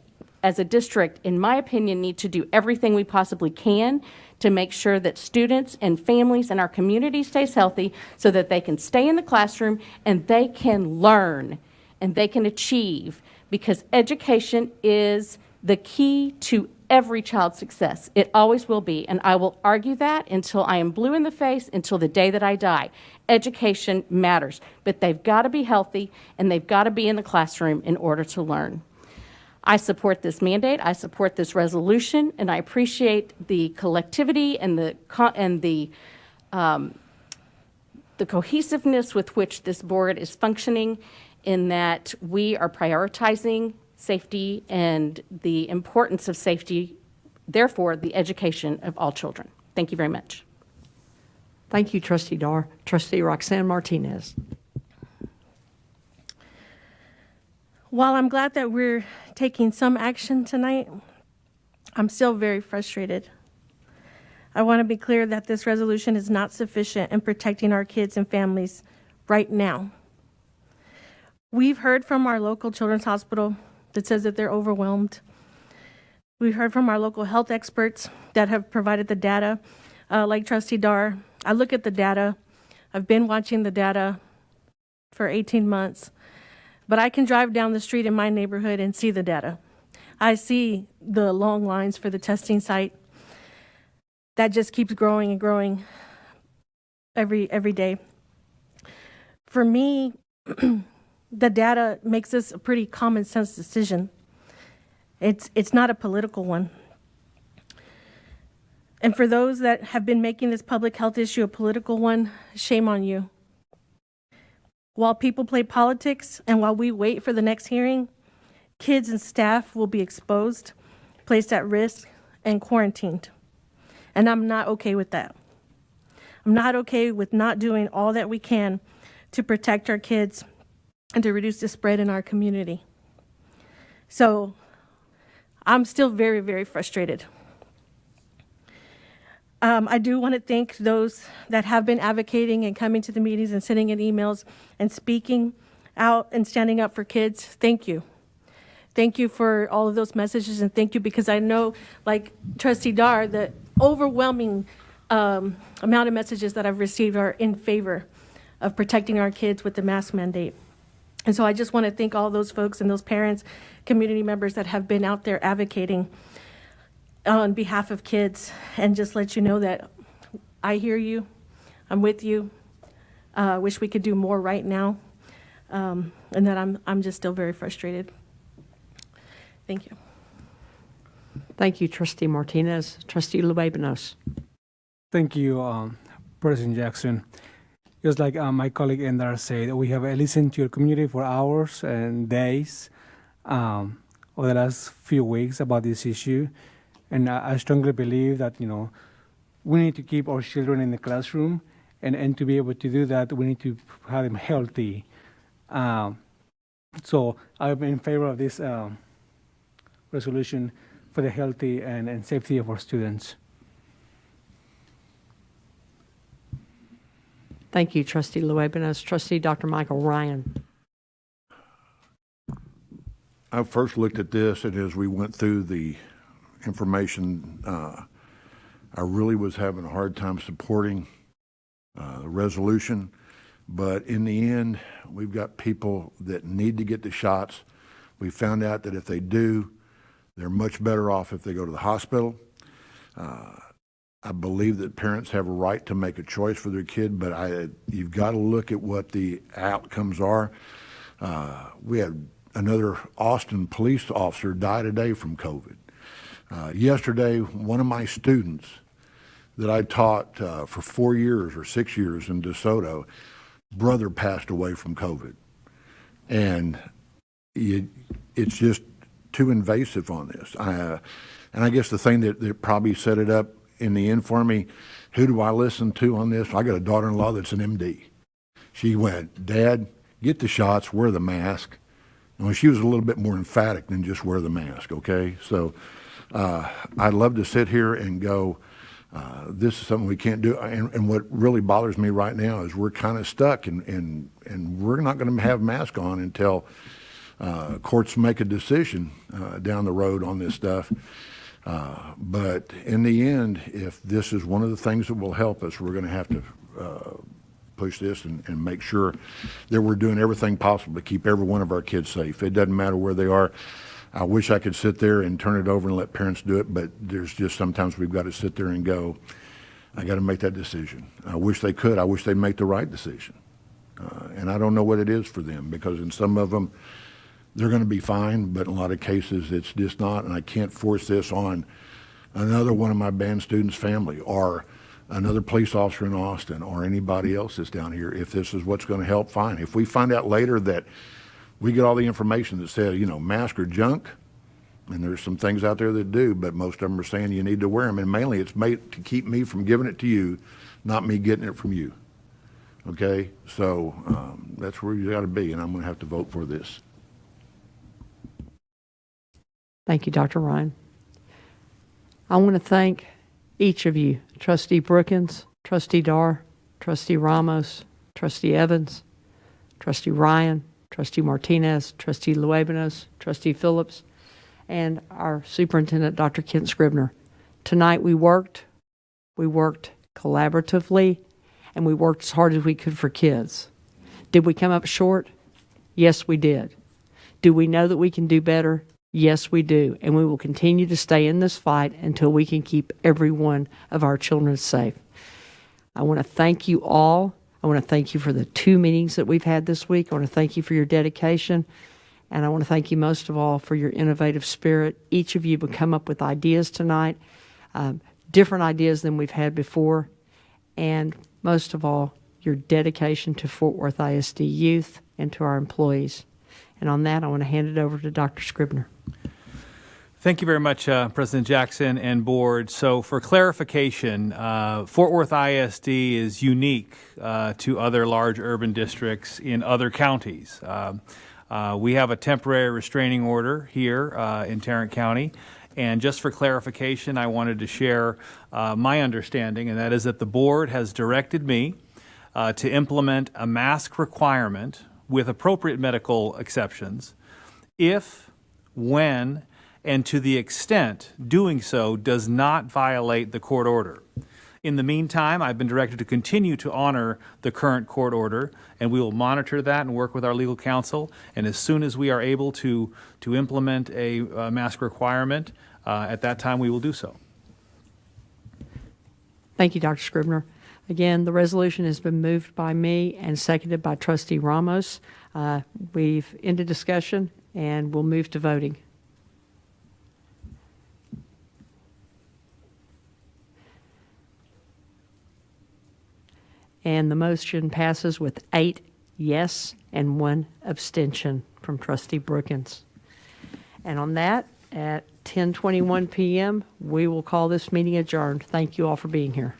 as a district, in my opinion, need to do everything we possibly can to make sure that students and families and our community stays healthy so that they can stay in the classroom and they can learn and they can achieve, because education is the key to every child's success. It always will be, and I will argue that until I am blue in the face, until the day that I die. Education matters, but they've got to be healthy and they've got to be in the classroom in order to learn. I support this mandate, I support this resolution, and I appreciate the collectivity and the cohesiveness with which this board is functioning, in that we are prioritizing safety and the importance of safety, therefore the education of all children. Thank you very much. Thank you, Trustee Dar. Trustee Roxanne Martinez. While I'm glad that we're taking some action tonight, I'm still very frustrated. I want to be clear that this resolution is not sufficient in protecting our kids and families right now. We've heard from our local children's hospital that says that they're overwhelmed. We've heard from our local health experts that have provided the data, like Trustee Dar. I look at the data. I've been watching the data for 18 months, but I can drive down the street in my neighborhood and see the data. I see the long lines for the testing site. That just keeps growing and growing every day. For me, the data makes this a pretty common sense decision. It's not a political one. And for those that have been making this public health issue a political one, shame on you. While people play politics and while we wait for the next hearing, kids and staff will be exposed, placed at risk, and quarantined. And I'm not okay with that. I'm not okay with not doing all that we can to protect our kids and to reduce the spread in our community. So I'm still very, very frustrated. I do want to thank those that have been advocating and coming to the meetings and sending in emails and speaking out and standing up for kids. Thank you. Thank you for all of those messages, and thank you because I know, like Trustee Dar, the overwhelming amount of messages that I've received are in favor of protecting our kids with the mask mandate. And so I just want to thank all those folks and those parents, community members that have been out there advocating on behalf of kids, and just let you know that I hear you, I'm with you. Wish we could do more right now, and that I'm just still very frustrated. Thank you. Thank you, Trustee Martinez. Trustee Luebanos. Thank you, President Jackson. Just like my colleague Endar said, we have listened to your community for hours and days over the last few weeks about this issue. And I strongly believe that, we need to keep our children in the classroom, and to be able to do that, we need to have them healthy. So I'm in favor of this resolution for the healthy and safety of our students. Thank you, Trustee Luebanos. Trustee Dr. Michael Ryan. I first looked at this, and as we went through the information, I really was having a hard time supporting the resolution. But in the end, we've got people that need to get the shots. We found out that if they do, they're much better off if they go to the hospital. I believe that parents have a right to make a choice for their kid, but you've got to look at what the outcomes are. We had another Austin police officer die today from COVID. Yesterday, one of my students that I taught for 4 years or 6 years in DeSoto, brother passed away from COVID. And it's just too invasive on this. And I guess the thing that probably set it up in the end for me, who do I listen to on this? I got a daughter-in-law that's an MD. She went, Dad, get the shots, wear the mask. And she was a little bit more emphatic than just wear the mask, okay? So I'd love to sit here and go, This is something we can't do. And what really bothers me right now is we're kind of stuck, and we're not going to have masks on until courts make a decision down the road on this stuff. But in the end, if this is one of the things that will help us, we're going to have to push this and make sure that we're doing everything possible to keep every one of our kids safe. It doesn't matter where they are. I wish I could sit there and turn it over and let parents do it, but there's just sometimes we've got to sit there and go, I got to make that decision. I wish they could. I wish they'd make the right decision. And I don't know what it is for them, because in some of them, they're going to be fine, but in a lot of cases, it's just not. And I can't force this on another one of my band students' family or another police officer in Austin or anybody else that's down here. If this is what's going to help, fine. If we find out later that we get all the information that says, masks are junk, and there's some things out there that do, but most of them are saying you need to wear them, and mainly it's made to keep me from giving it to you, not me getting it from you. Okay? So that's where you got to be, and I'm going to have to vote for this. Thank you, Dr. Ryan. I want to thank each of you, Trustee Brookins, Trustee Dar, Trustee Ramos, Trustee Evans, Trustee Ryan, Trustee Martinez, Trustee Luebanos, Trustee Phillips, and our Superintendent, Dr. Kent Scribner. Tonight we worked collaboratively, and we worked as hard as we could for kids. Did we come up short? Yes, we did. Do we know that we can do better? Yes, we do. And we will continue to stay in this fight until we can keep every one of our children safe. I want to thank you all. I want to thank you for the 2 meetings that we've had this week. I want to thank you for your dedication. And I want to thank you most of all for your innovative spirit. Each of you will come up with ideas tonight, different ideas than we've had before. And most of all, your dedication to Fort Worth ISD youth and to our employees. And on that, I want to hand it over to Dr. Scribner. Thank you very much, President Jackson and board. So for clarification, Fort Worth ISD is unique to other large urban districts in other counties. We have a temporary restraining order here in Tarrant County. And just for clarification, I wanted to share my understanding, and that is that the board has directed me to implement a mask requirement with appropriate medical exceptions if, when, and to the extent doing so does not violate the court order. In the meantime, I've been directed to continue to honor the current court order, and we will monitor that and work with our legal counsel. And as soon as we are able to implement a mask requirement, at that time we will do so. Thank you, Dr. Scribner. Again, the resolution has been moved by me and seconded by Trustee Ramos. We've ended discussion, and we'll move to voting. And the motion passes with 8 yes and 1 abstention from Trustee Brookins. And on that, at 10:21 p.m., we will call this meeting adjourned. Thank you all for being here.